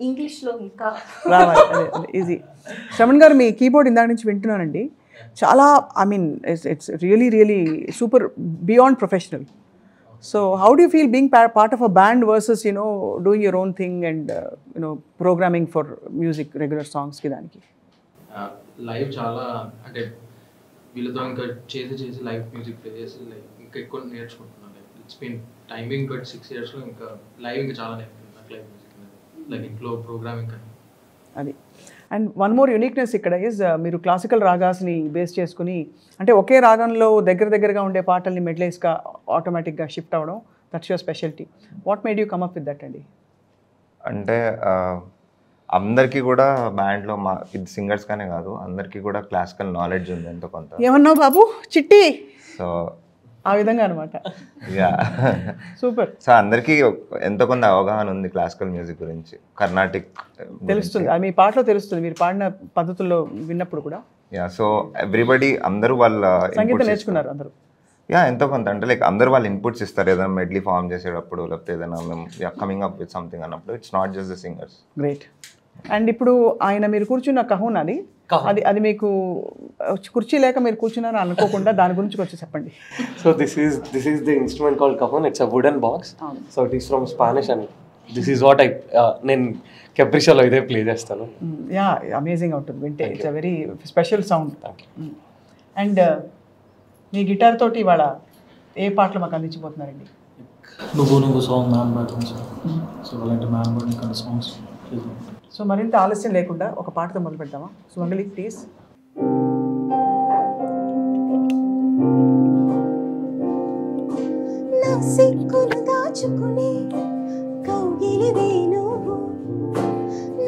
S6: ఇంగ్లీష్లో ఇంకా
S3: రావాలి. అదే అదే ఈజీ. శ్రవణ్ గారు, మీ కీబోర్డ్ ఇందాక నుంచి వింటున్నానండి. చాలా I mean it's really really super beyond professional. So how do you feel being part of a band versus doing your own thing and programming for music regular సాంగ్స్కి దానికి?
S7: లైవ్ చాలా అంటే వీళ్ళతో ఇంకా చేసి లైవ్ మ్యూజిక్ ప్లే చేసి like ఇంకా ఎక్కువ నేర్చుకుంటున్నాను. Like it's been timing but 6 yearsలో ఇంకా లైవ్ ఇంకా చాలా నేర్చుకుంటున్నాను లైవ్ మ్యూజిక్ లైక్ ఇంట్లో ప్రోగ్రామింగ్ కానీ
S3: అది. అండ్ వన్ మోర్ యూనిక్నెస్ ఇక్కడ ఈజ్ మీరు క్లాసికల్ రాగాస్ని బేస్ చేసుకుని, అంటే ఒకే రాగంలో దగ్గరగా ఉండే పాటల్ని మెడ్లైస్గా ఆటోమేటిక్గా షిఫ్ట్ అవ్వడం, that's your speciality. What made you come up with that అండి?
S5: అంటే అందరికీ కూడా బ్యాండ్లో ఇది సింగర్స్ కానీ కాదు, అందరికీ కూడా క్లాసికల్ నాలెడ్జ్ ఉంది ఎంతో కొంత.
S3: ఏమన్నావు బాబు చిట్టి?
S5: సో
S3: ఆ విధంగా అనమాట.
S5: Yeah
S3: super.
S5: సో అందరికీ ఎంతో కొంత అవగాహన ఉంది క్లాసికల్ మ్యూజిక్ గురించి, కర్ణాటిక్
S3: తెలుస్తుంది, మీ పాటలో తెలుస్తుంది, మీరు పాడిన పద్ధతుల్లో విన్నప్పుడు కూడా.
S5: యా, సో ఎవ్రీబడి అందరూ వాళ్ళ
S3: సంగీతం నేర్చుకున్నారు అందరూ.
S5: యా, ఎంతో కొంత అంటే లైక్ అందరూ వాళ్ళు ఇన్పుట్స్ ఇస్తారు ఏదైనా మెడ్లీ ఫామ్ చేసేటప్పుడు, లేకపోతే ఏదైనా మేము కమింగ్ అప్ విత్ సంథింగ్ అన్నప్పుడు. It's not just the singers.
S3: Great. And ఇప్పుడు ఆయన మీరు కూర్చున్న కహూన్ అది మీకు కుర్చీ లేక మీరు కూర్చున్నారు అనుకోకుండా దాని గురించి కొంచెం చెప్పండి.
S8: So this is the instrument called cajon. It's a wooden box. So it is from Spanish and this is what నేను కెప్రిషోలో ఇదే ప్లే చేస్తాను.
S3: యా, అమేజింగ్ ఉంటుంది వింటే. It's a very special sound. And మీ గిటార్ తోటి ఇవాళ ఏ పాటలు మాకు అందించబోతున్నారండి?
S9: నువ్వు సాంగ్ మ్యాన్ బ్యాటింగ్ సార్. సో అలాంటి మ్యాన్ బ్యాటింగ్ kind of songs.
S3: సో మరింత ఆలస్యం లేకుండా ఒక పాటతో మొదలు పెడతామా? సుమంగళి ప్లీజ్.
S2: నా సిక్కులు దాచుకునే కౌగిలివే నువ్వు,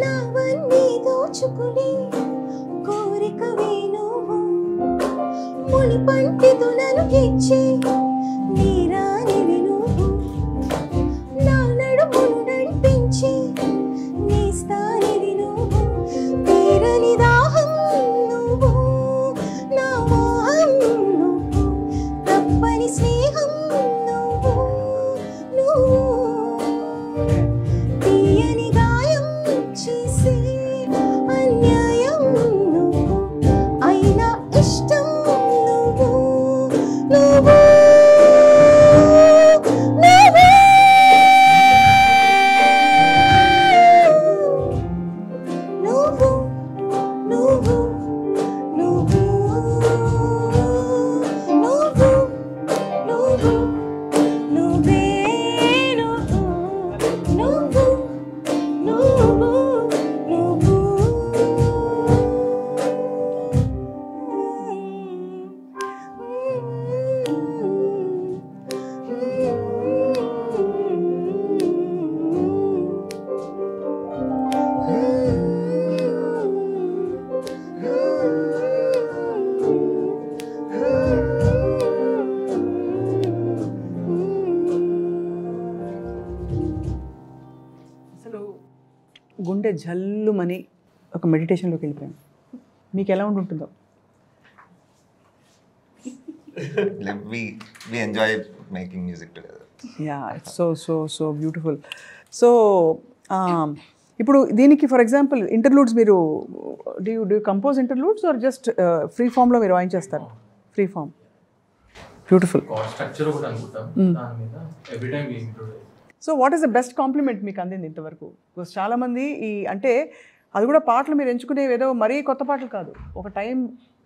S2: నావన్నీ దోచుకునే కోరికవే నువ్వు, ముని పంటి తునలు ఇచ్చే నీరానివి నువ్వు, నా నడుమును నడిపించే నీ స్థానివి నువ్వు, తీరని దాహం నువ్వు, నా మోహం నువ్వు, తప్పని స్నేహం నువ్వు, తీయని గాయం చేసే అన్యాయం నువ్వు, అయినా ఇష్టం నువ్వు.
S3: జల్లుమని ఒక మెడిటేషన్లోకి వెళ్ళిపోయాం. మీకు ఎలా ఉంటుందో?
S5: We enjoy making music together.
S3: Yeah, it's so beautiful. So ఇప్పుడు దీనికి ఫర్ ఎగ్జాంపుల్ ఇంటర్లూడ్స్ మీరు do you compose interludes or just free ఫామ్లో మీరు వాయించేస్తారు? Free form. బ్యూటిఫుల్.
S7: స్ట్రక్చర్ ఒకటి అనుకుంటాం, దాని మీద every time we improvise.
S3: So what is the best compliment మీకు అందింది ఇంతవరకు? బికాస్ చాలామంది ఈ అంటే అది కూడా పాటలు మీరు ఎంచుకునేవి ఏదో మరీ కొత్త పాటలు కాదు, ఒక టైం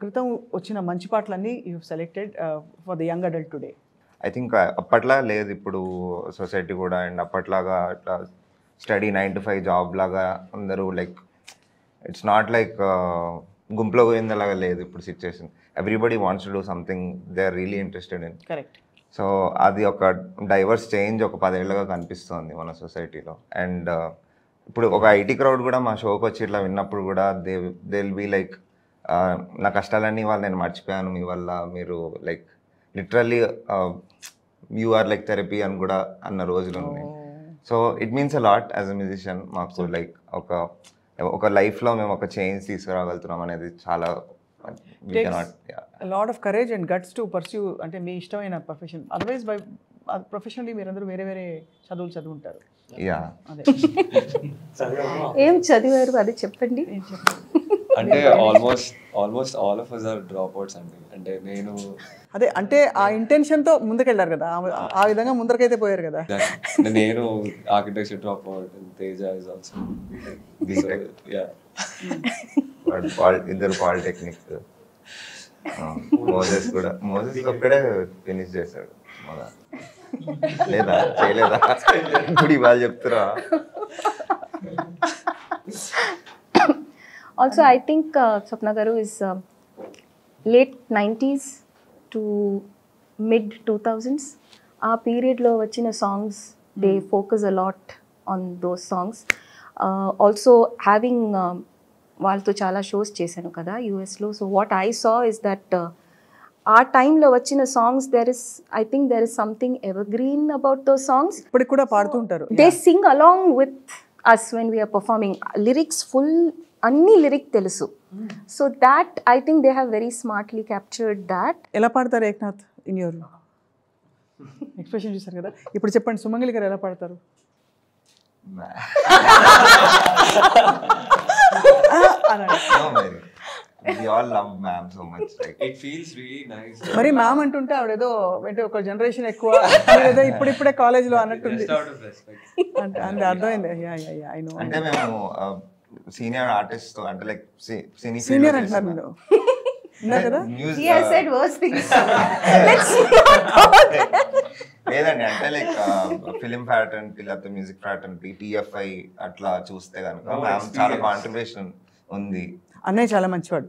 S3: క్రితం వచ్చిన మంచి పాటలన్నీ you selected for the young adult today.
S5: I think అప్పట్లా లేదు ఇప్పుడు సొసైటీ కూడా, అండ్ అప్పట్లాగా అట్లా స్టడీ 9 to 5 జాబ్ లాగా అందరూ లైక్ ఇట్స్ నాట్ లైక్ గుంపులో పోయిందలాగా లేదు ఇప్పుడు situation. Everybody wants to do something they are really interested in.
S3: Correct.
S5: So అది ఒక డైవర్స్ చేంజ్ ఒక 10 ఏళ్ళగా కనిపిస్తుంది మన సొసైటీలో. అండ్ ఇప్పుడు ఒక ఐటీ క్రౌడ్ కూడా మా షోకి వచ్చి ఇట్లా విన్నప్పుడు కూడా దే విల్ బీ లైక్ నా కష్టాలన్నీ వాళ్ళు నేను మర్చిపోయాను మీ వల్ల, మీరు like literally you are like therapy అని కూడా అన్న రోజులు ఉన్నాయి. So it means a lot as a musician. మాకు లైక్ ఒక లైఫ్లో మేము ఒక చేంజ్ తీసుకురాగలుగుతున్నాం అనేది చాలా
S3: lot of courage and guts to pursue అంటే మీ ఇష్టమైన ప్రొఫెషన్. అదర్వైజ్ బై ప్రొఫెషనలీ మీరందరూ వేరే వేరే చదువులు చదువుంటారు. అదే
S6: ఏం చదివారు అది చెప్పండి.
S10: అంటే almost all of us are dropouts అండి. అంటే నేను
S3: అదే అంటే ఆ ఇంటెన్షన్తో ముందుకెళ్ళారు కదా, ఆ విధంగా ముందరకైతే పోయారు కదా.
S10: నేను architecture drop out and Teja is also
S5: ఇద్దరు పాలిటెక్నిక్. మోజెస్ ఒక్కడే ఫినిష్ చేశాడు లేదా చేయలేదా? ఇప్పుడు ఇవాళ చెప్తురా.
S6: Also, I think Swapna Garu is late 90s to mid 2000s. ఆ పీరియడ్లో వచ్చిన songs they focus a lot on those songs. Also having వాళ్ళతో చాలా షోస్ చేశాను కదా యూఎస్లో. So what I saw is that ఆ టైంలో వచ్చిన songs I think there is something evergreen about those songs.
S3: ఇప్పటికి కూడా పాడుతుంటారు.
S6: They sing along with us when we are performing. Lyrics full అన్ని లిరిక్ తెలుసు. So that I think they have very smartly captured that.
S3: ఎలా పాడతారు Eknath in your expression చూసారు కదా? ఇప్పుడు చెప్పండి సుమంగళి గారు ఎలా పాడతారు?
S5: We all love ma'am so much. Like
S10: it feels really nice.
S3: మరి మ్యామ్ అంటుంటే ఆవిడేదో అంటే ఒక జనరేషన్ ఎక్కువ ఏదో ఇప్పుడిప్పుడే కాలేజ్లో అన్నట్టుంది అంటే అర్థమైంది. I know.
S5: అంటే మేము సీనియర్ ఆర్టిస్ట్ అంటే లైక్
S3: సీనియర్ అంటున్నారు మీరు కదా?
S5: లేదండి అంటే లైక్ ఫిలిం ఫ్రాటర్నిటీ లేకపోతే మ్యూజిక్ ఫ్రాటర్నిటీ టిఎఫ్ఐ అట్లా చూస్తే కనుక మ్యామ్ చాలా కాంట్రిబ్యూషన్ ఉంది.
S3: అన్నయ్య చాలా మంచివాడు.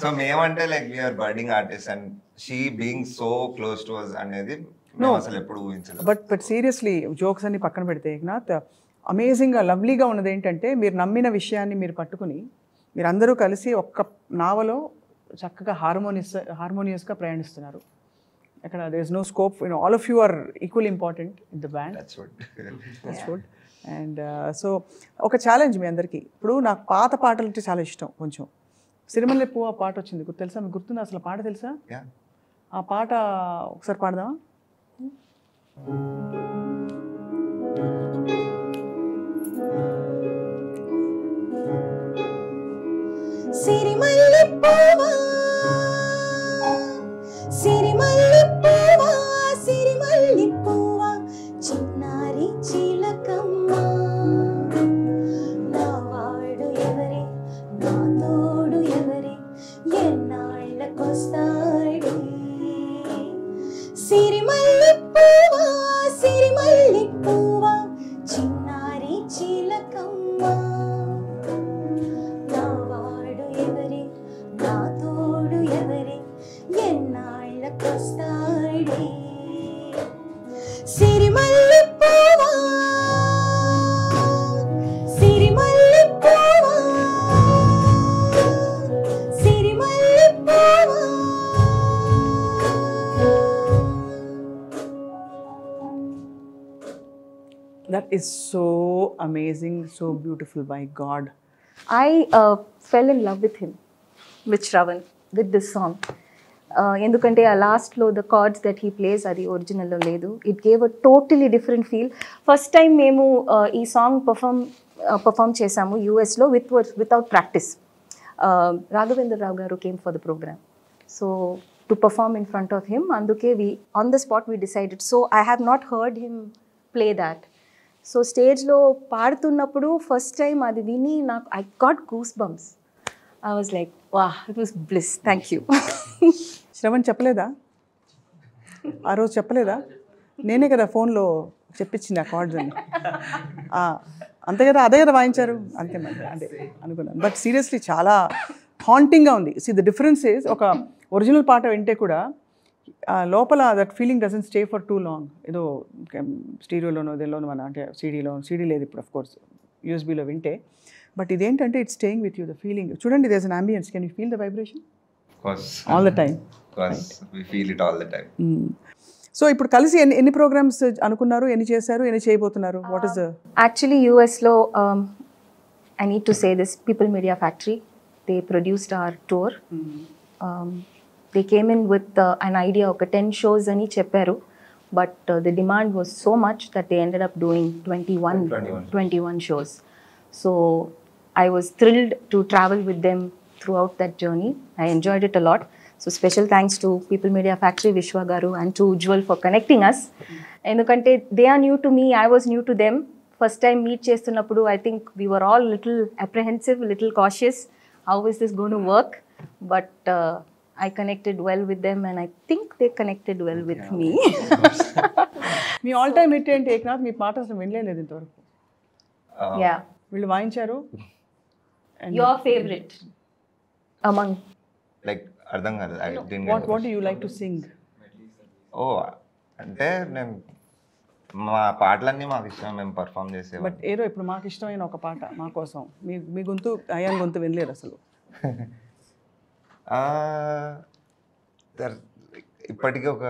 S5: సో మేమంటే like we're budding artist and she being so close to us అనేది అసలు ఎప్పుడు ఊహించలేదు.
S3: బట్ సీరియస్లీ జోక్స్ అన్ని పక్కన పెడితే ఏక్నాథ్ అమేజింగ్గా లవ్లీగా ఉన్నది ఏంటంటే మీరు నమ్మిన విషయాన్ని మీరు పట్టుకుని మీరందరూ కలిసి ఒక్క నావలో చక్కగా హార్మోనియస్గా ప్రయాణిస్తున్నారు. అక్కడ there is no scope. All of you are equal important in the band. That's good. And so ఒక ఛాలెంజ్ మీ అందరికీ. ఇప్పుడు నాకు పాత పాటలు అంటే చాలా ఇష్టం. కొంచెం సిరిమల్లె పువ్వు ఆ పాట వచ్చింది తెలుసా? మీకు గుర్తుందా అసలు పాట తెలుసా? ఆ పాట ఒకసారి పాడదామా?
S2: సిరిమల్లె పువ్వా సిరిమల్లె పువ్వా సిరిమల్లె పువ్వా చిన్నారి చిలకమ్మ నా వాడు ఎవరే నా తోడు ఎవరే ఎన్నాళ్ళకొస్తాడే సిరిమల్లె పువ్వా సిరిమల్లె పువ్వా చిన్నారి చిలకమ్మ నా వాడు ఎవరే నా తోడు
S3: That is so amazing, so beautiful, by God.
S6: I fell in love with him, with Shravan, with this song. ఎందుకంటే ఆ లాస్ట్లో the cards that he plays అది ఒరిజినల్లో లేదు. It gave a totally different feel. First time మేము ఈ song perform చేసాము యూఎస్లో without practice. Raghavendra Rao garu came for the program, so to perform in front of him. అందుకే on the spot we decided. So I have not heard him play that. So స్టేజ్లో పాడుతున్నప్పుడు first time అది విని నాకు I got goose bumps. I was like wow, it was bliss. Thank you.
S3: Shravan చెప్పలేదా ఆ రోజు? చెప్పలేదా? నేనే కదా ఫోన్లో చెప్పించింది ఆ కార్డ్స్ అని. అంతే కదా, అదే కదా వాయించారు. అంతే మరి, అదే అనుకున్నాను. బట్ సీరియస్లీ చాలా హాంటింగ్గా ఉంది. సీ ద డిఫరెన్స్ ఇస్, ఒక ఒరిజినల్ పాట వింటే కూడా లోపల that feeling doesn't stay for two long. ఏదో స్టీరియోలోనో దేనిలోనో మన అంటే సీడీ లేదు ఇప్పుడు, అఫ్ కోర్స్ యూఎస్బీలో వింటే. బట్ ఇదేంటంటే it's staying with you, the feeling. చూడండి, there is an ambience. Can you feel the vibration all the time?
S5: We feel it all the time.
S3: So ఇప్పుడు కలిసి ఎన్ని ప్రోగ్రామ్స్ అనుకున్నారు, ఎన్ని చేశారు, ఎన్ని చేయబోతున్నారు? వాట్ ఇస్ ద
S6: యాక్చువల్లీ యూఎస్లో I need to say this, people media factory, they produced our tour. They came in with an idea, ఒక 10 shows అని చెప్పారు. But the demand was so much that they ended up doing 21 shows. So I was thrilled to travel with them throughout that journey. I enjoyed it a lot. So special thanks to People Media Factory, Vishwa Garu, and to Ujjwal for connecting us. Endukante they are new to me, I was new to them. First time meet chestunnappudu I think we were all little apprehensive, little cautious. How is this going to work? But I connected well with them, and I think they connected well with me.
S3: Me all time hit ఏంటి ఏక్నాథ్? మీ పాట అసలు వినలేదు ఇంతవరకు.
S6: Yeah.
S3: వీళ్ళు వాయించారు.
S6: Your favorite among?
S5: Like అర్థం కాదు. I didn't
S3: What do you like to sing?
S5: అంటే నేను మా పాటలన్నీ మాకు ఇష్టం, మేము పర్ఫామ్ చేసేవాళ్ళం.
S3: బట్ ఏదో ఇప్పుడు మాకు ఇష్టమైన ఒక పాట మా కోసం, మీ గొంతు అయాన్ గొంతు వినలేదు అసలు.
S5: ఇప్పటికీ ఒక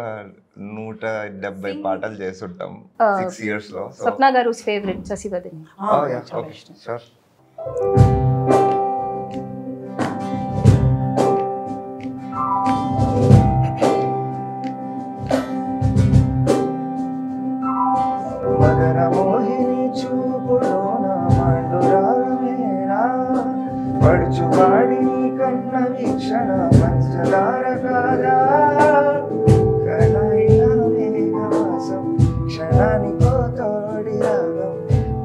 S5: 170 పాటలు చేస్తుంటాం 6 years లో.
S6: Swapna Garu's favorite, Sasivadini.
S5: Sure.
S11: పడుచువాడిని కన్న వీక్షణ పంచదార కాదా, కలైనా మేఘవాసం క్షణానికో తోడి రాగం,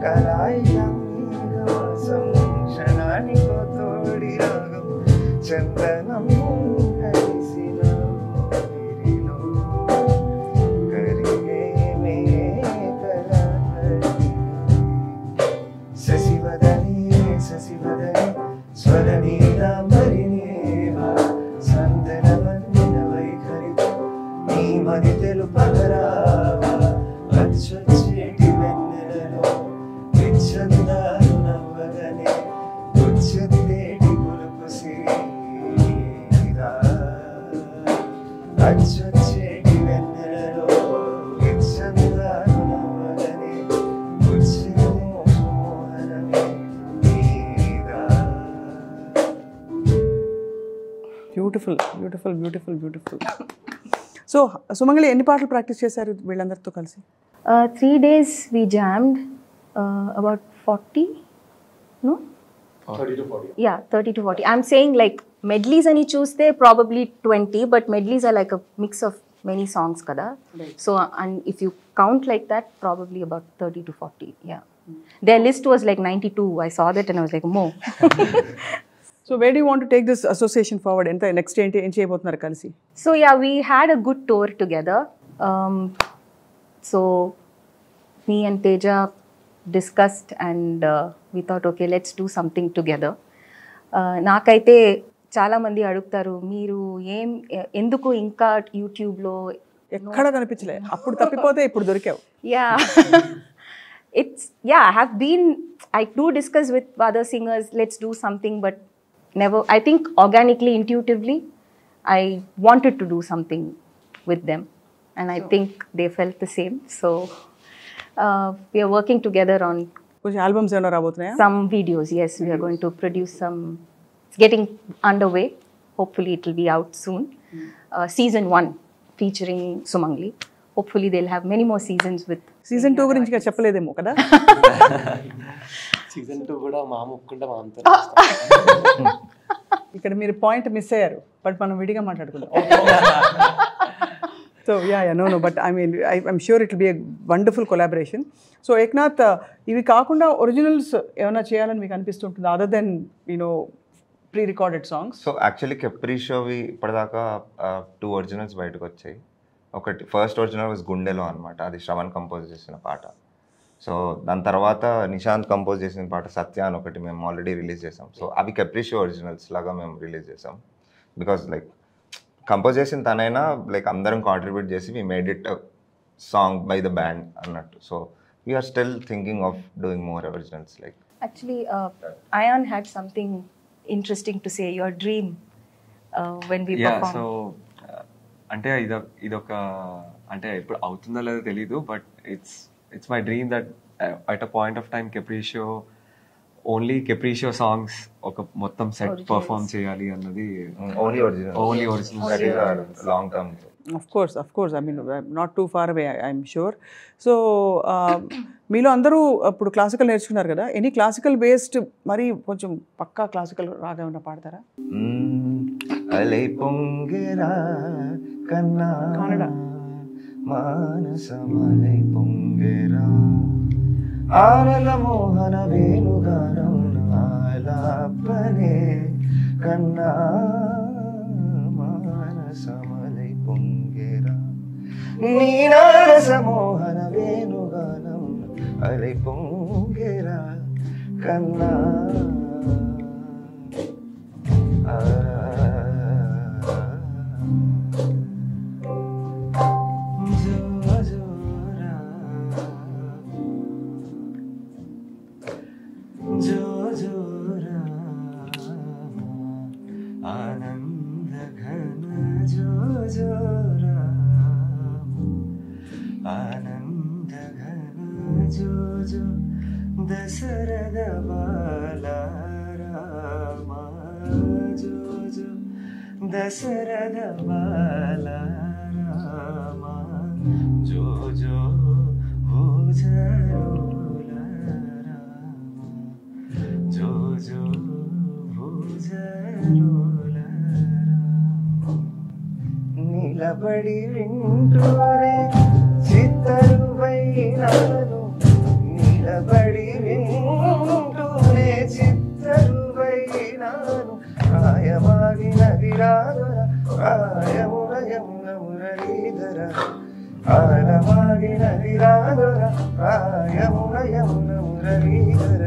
S11: కలైనా మేఘవాసం క్షణానికో తోడి రాగం, చందనం కలిసిన విరిలో కరిగే మేఘల శశివదనే శశివదనే స్వరనీల మరినేవా సందనవన్న వైఖరితో నీ మరి తెలుపగరావా, వచ్చొచ్చేటి వెన్నెలలో విచ్చందాలు నవ్వగనే వచ్చేటి పులుపు సిరిరా, వచ్చొచ్చేటి వెన్నెలలో విచ్చందాలు నవ్వగనే వచ్చేటి మోహనమే.
S3: Beautiful beautiful beautiful beautiful. So Sumangali ఎన్ని పాటలు ప్రాక్టీస్ చేశారు వీళ్ళందరితో కలిసి?
S6: 3 days we jammed, about 40, no?
S8: 30 to 40.
S6: Yeah, 30 to 40. I'm saying like medleys ani chuste probably 20, but medleys are like a mix of many songs kada. So and if you count like that, probably about 30 to 40. Yeah. Their list was like 92. I saw that and I was like, more.
S3: So where do you want to take this association forward? Enta next ఏంటి ఏం చేయబోతున్నారు కలిసి?
S6: So yeah, we had a good tour together. So me and Teja discussed and we thought, okay, let's do something together. నాకైతే చాలా మంది అడుగుతారు, మీరు ఎందుకు ఇంకా యూట్యూబ్లో
S3: ఎక్కడ కనిపించలే, అప్పుడు తప్పిపోతే ఇప్పుడు దొరికావు.
S6: Yeah. I do discuss with other singers, let's do something, but never, I think organically, intuitively, I wanted to do something with them, and I think they felt the same. So We are working together on
S3: కొంచెం albums ఏమైనా రాబోతున్నాయా?
S6: some videos. Yes, we are going to produce some. It's getting underway. Hopefully, it will be out soon. Season 1 featuring Sumangli. Hopefully, they'll have many more seasons with.
S3: Season 2 గురించి ఇంకా చెప్పలేదేమో కదా?
S8: Season 2 కూడా మా ఒప్పుకుంటే మా అంతా
S3: ఇక్కడ మీరు పాయింట్ మిస్ అయ్యారు, బట్ మనం విడిగా మాట్లాడుకుందాం. So no, but I mean, I'm sure it will be a wonderful collaboration. So Eknath, ఇవి కాకుండా ఒరిజినల్స్ ఏమైనా చేయాలని మీకు అనిపిస్తుంటుంది, other than prerecorded songs?
S5: So actually కెప్రిషోవి ఇప్పటిదాకా 2 ఒరిజినల్స్ బయటకు వచ్చాయి. ఒకటి ఫస్ట్ ఒరిజినల్ వాజ్ గుండెలో అనమాట, అది శ్రవణ్ కంపోజ్ చేసిన పాట. సో దాని తర్వాత నిశాంత్ కంపోజ్ చేసిన పాట సత్య అని ఒకటి మేము ఆల్రెడీ రిలీజ్ చేసాం. సో అవి కెప్రిషో ఒరిజినల్స్ లాగా మేము రిలీజ్ చేసాం. బికాజ్ లైక్ కంపోజ్ చేసిన తనైనా లైక్ అందరం కాంట్రిబ్యూట్ చేసి we made it song by the band అన్నట్టు. So we are still thinking of doing more originals. Like
S6: Actually, Ayan had something interesting to say. Your dream when we performed.
S10: So అంటే ఇదొక అంటే ఇప్పుడు అవుతుందో లేదో తెలీదు, but it's my dream that at a point of time only Capriccio songs ఒక మొత్తం set perform చేయాలి అన్నది.
S5: Only original long term.
S3: Of course. I mean, not too far away, I'm sure. So, మీలో అందరూ ఇప్పుడు క్లాసికల్ నేర్చుకున్నారు కదా, any classical based మరి కొంచెం పక్కా క్లాసికల్ రాగా ఏమైనా పాడతారా?
S5: అలై పొంగెరా కన్నా
S3: కన్నడ
S5: మానసమలై పొంగెరా ఆనంద మోహన వేణుగానం ఆలాపనే కన్నా మానసమలై పొంగెరా నీనారస మోహన వేణుగానం అలై పొంగెరా కన్నా ఆనంద ఘన జో జో ఆనంద ఘన జో జో దశరథ బాల రామ జో జో దశరథ బాల రామ జో జో భూజరుల రామ జో జో భూజరుల రామ నిలబడి వింటూరే చిత్తరువైనాను నిలబడి వింటూనే చిత్తరువైనాను ఆయమాగినది రాధర ఆయమున యమున మురళీధర ఆయమాగినది రాధర ఆయమున యమున మురళీధర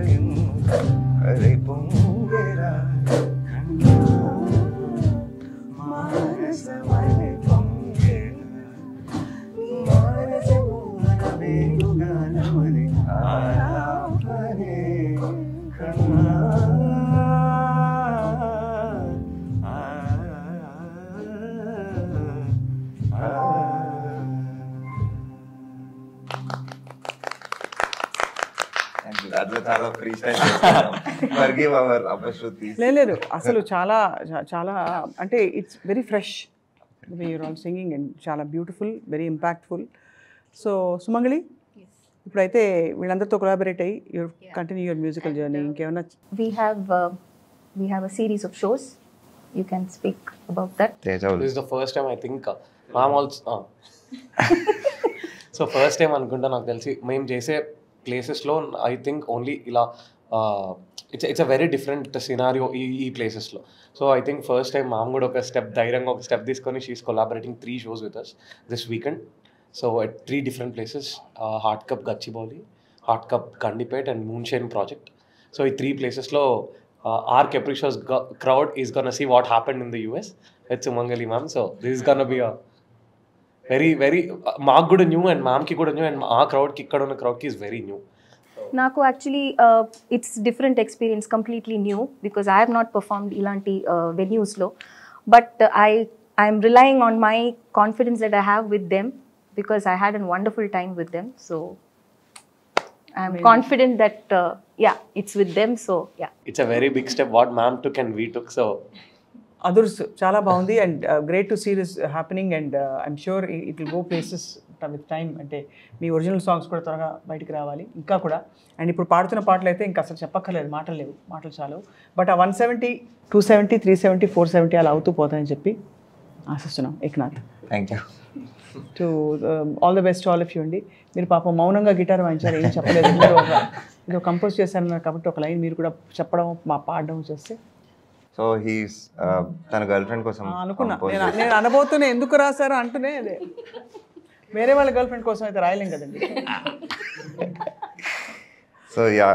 S5: అలై పొంగెరా కన్నా మానసమలై పొంగెరా మానసమోహన వేణుగానమని ఆలాపనే కన్నా
S3: లేదు అసలు చాలా చాలా అంటే it's very fresh your all singing and చాలా beautiful, very impactful. So Sumangali, ఇప్పుడైతే వీళ్ళందరితో కొలాబరేట్ అయ్యి your continue your musical journey. ఇంకేమన్నా?
S6: We have a series of shows. You can speak about that.
S8: This is the first time I think ma'am also so first time అనుకుంటా నాకు తెలిసి మేము చేసే ప్లేసెస్లో ఐ థింక్ ఓన్లీ ఇలా it's a very different scenario ఈ ప్లేసెస్లో. So I think first time mom కూడా ఒక స్టెప్ ధైర్యంగా ఒక స్టెప్ తీసుకొని she's collaborating 3 shows with us this weekend. So at 3 different places, Heart Cup Gachibowli, Heart Cup Gandipet and Moonshine Project. So in 3 places lo our Capricious crowd is gonna see what happened in the US with Sumangali ma'am. So this is gonna be a very మాకు కూడా new and మ్యామ్కి కూడా new and ఆ క్రౌడ్కి ఇక్కడ ఉన్న క్రౌడ్కి is very new.
S6: నాకు actually it's different experience, completely new, because I have not performed ఇలాంటి వెన్యూస్లో. But I'm relying on my confidence that I have with them because I had a wonderful time with them. So I'm confident that yeah, it's with them. So yeah.
S8: It's a very big step what ma'am took and we took. So
S3: others చాలా బాగుంది and great to see this happening and I'm sure it will go places with time. అంటే మీ original songs కూడా త్వరగా బయటకు రావాలి ఇంకా కూడా. అండ్ ఇప్పుడు పాడుతున్న పాటలు అయితే ఇంకా అసలు చెప్పక్కర్లేదు, మాటలు లేవు, మాటలు చాలు. బట్ ఆ 170, 270, 370, 470 అలా అవుతూ పోతాయని చెప్పి ఆశిస్తున్నాం. Eknath,
S5: thank you.
S3: To all the best all of you అండి. మీరు పాపం మౌనంగా గిటార్ వాయించారు, ఏం చెప్పలేదు. మీరు ఏదో కంపోజ్ చేశారన్నారు కాబట్టి ఒక లైన్ మీరు కూడా చెప్పడం, మా పాడడం చేస్తే.
S5: సో హీస్ తన గర్ల్ ఫ్రెండ్ కోసం
S3: అనుకున్నా నేను అనబోతూనే ఎందుకు రాశారు అంటూనే అదే వేరే వాళ్ళ గర్ల్ ఫ్రెండ్ కోసం అయితే రాయలేం కదండి.
S5: సో యా,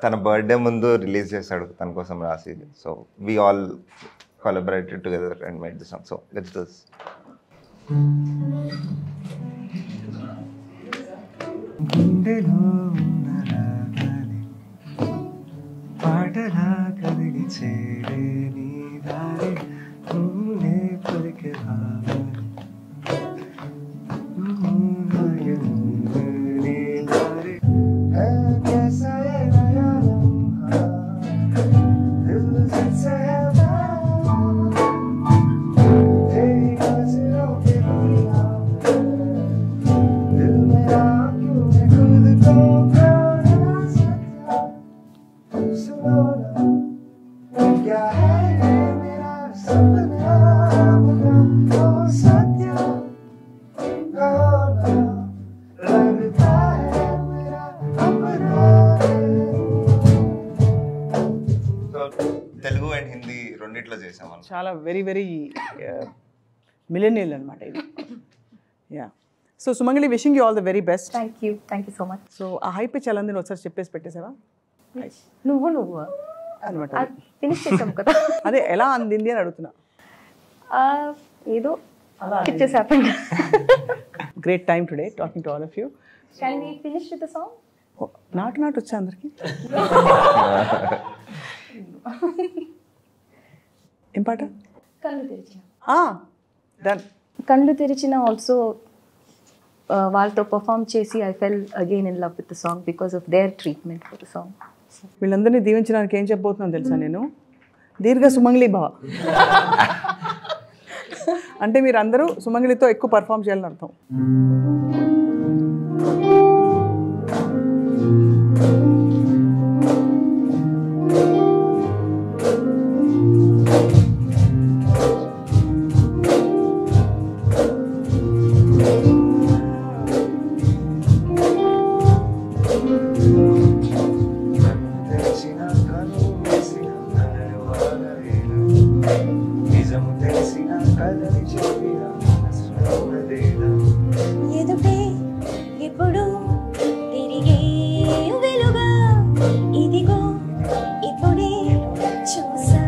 S5: తన బర్త్డే ముందు రిలీజ్ చేశాడు తన కోసం రాసి. So we all collaborated together and made the song. So let's do this.
S11: గుండెలో ఉన్న రాగాలి పాటలా కదిలి చేరే నీ దారి నువ్వునే పలికే భావాలి నీ దారి कैसा है नया लम्हा दिल से तेरी नजरों के दुनिया दिल मेरा क्यों है खुद को ना सकता सुनो ना क्या है ये मेरा सपना बना हो सत्या कहो ना लगता है मेरा अपना
S5: తెలుగు అండ్ హిందీ రెండిట్లో చేసాం.
S3: చాలా వెరీ వెరీ మిలినియల్ అనమాట ఇది. Yeah, so Sumangali, wishing you all the very best.
S6: Thank you so much.
S3: So ఆ హైప్ చలందిని ఒకసారి చెప్పేసి పెట్టేసావా
S6: నువ్వు
S3: అనమాట?
S6: ఫినిష్ చేసాం కదా.
S3: అదే ఎలా అందింది అని అడుగుతున్నా.
S6: ఏదో it just happened.
S3: Great time today talking to all of you.
S6: Can we finish with the song?
S3: నాటు నాటు వచ్చా అందరికి? ఏం పాట?
S6: కళ్ళు తెరిచిన.
S3: డన్.
S6: కళ్ళు తెరిచిన ఆల్సో వాళ్ళతో పర్ఫామ్ చేసి I fell again in love with the song because of their treatment for the song.
S3: వీళ్ళందరినీ దీవించడానికి ఏం చెప్పబోతున్నాను తెలుసా నేను? దీర్ఘ సుమంగళి భవ. అంటే మీరు అందరూ సుమంగళితో ఎక్కువ పర్ఫామ్ చేయాలని అర్థం.
S11: తెలిసిన కను వేసిన కలవాగలేను నిజము తెలిసిన కలని చెప్పిన మనసులోనదేనా
S2: ఎదుటే ఇప్పుడు తిరిగే వెలుగా ఇదిగో ఇప్పుడే చూసా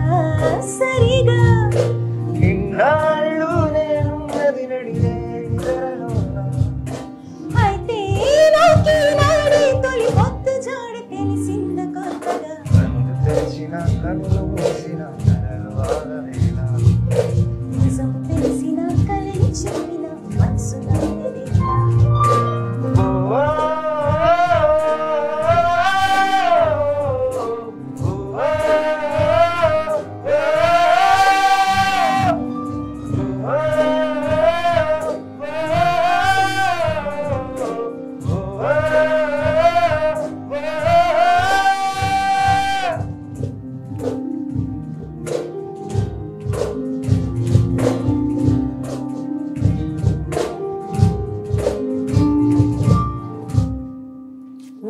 S2: సరిగా
S11: ఇన్నాళ్ళు నేనున్నది నడిగే నిద్రలోన
S2: అయితే నాకీనాడే తొలి పొత్తు జాడ తెలిసింద కొత్తగా
S11: కనులు తెరిచిన కనులు మూసిన కలవాగలేనా
S2: నిజం తెలిసిన కలని చెప్పిన మనసులోనదేనా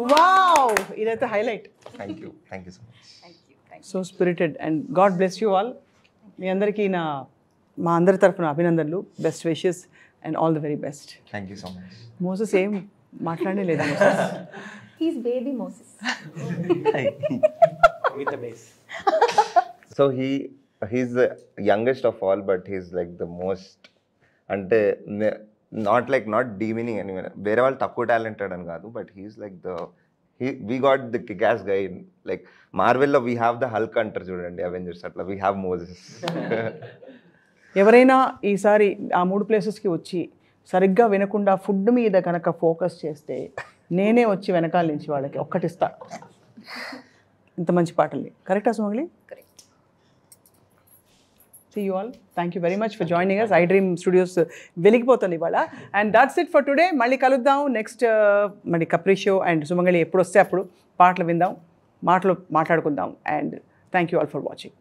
S3: వావ్, ఇదైతే highlight.
S5: Thank you so much.
S3: So spirited and God bless you all. మీ అందరికీ మా అందరి తరఫున అభినందనలు, best wishes and all the very best.
S5: Thank you so much.
S3: Moses ఏం మాట్లాడనే లేదా?
S6: He's baby Moses.
S8: with the bass.
S5: So he's the youngest of all, but he's like the most, అంటే not demeaning anyone. వేరే వాళ్ళు తక్కువ talented అని కాదు, but he's like we got the kick-ass guy. Like మార్వెల్లో we have the Hulk అంటారు చూడండి, Avengers అట్లా we have Moses.
S3: ఎవరైనా ఈసారి ఆ 3 ప్లేసెస్కి వచ్చి సరిగ్గా వినకుండా ఫుడ్ మీద కనుక ఫోకస్ చేస్తే నేనే వచ్చి వెనకాల నుంచి వాళ్ళకి ఒక్కటిస్తా. ఇంత మంచి పాటల్ని. కరెక్టా సుమంగళి? See you all. Thank you very much for joining us. iDream Studios వెలిగిపోతుంది ఇవాళ. And that's it for today. మళ్ళీ కలుద్దాం నెక్స్ట్ మళ్ళీ కప్రిషో అండ్ సుమంగళి ఎప్పుడు వస్తే అప్పుడు పాటలు విందాం, మాటలు మాట్లాడుకుందాం. And thank you all for watching.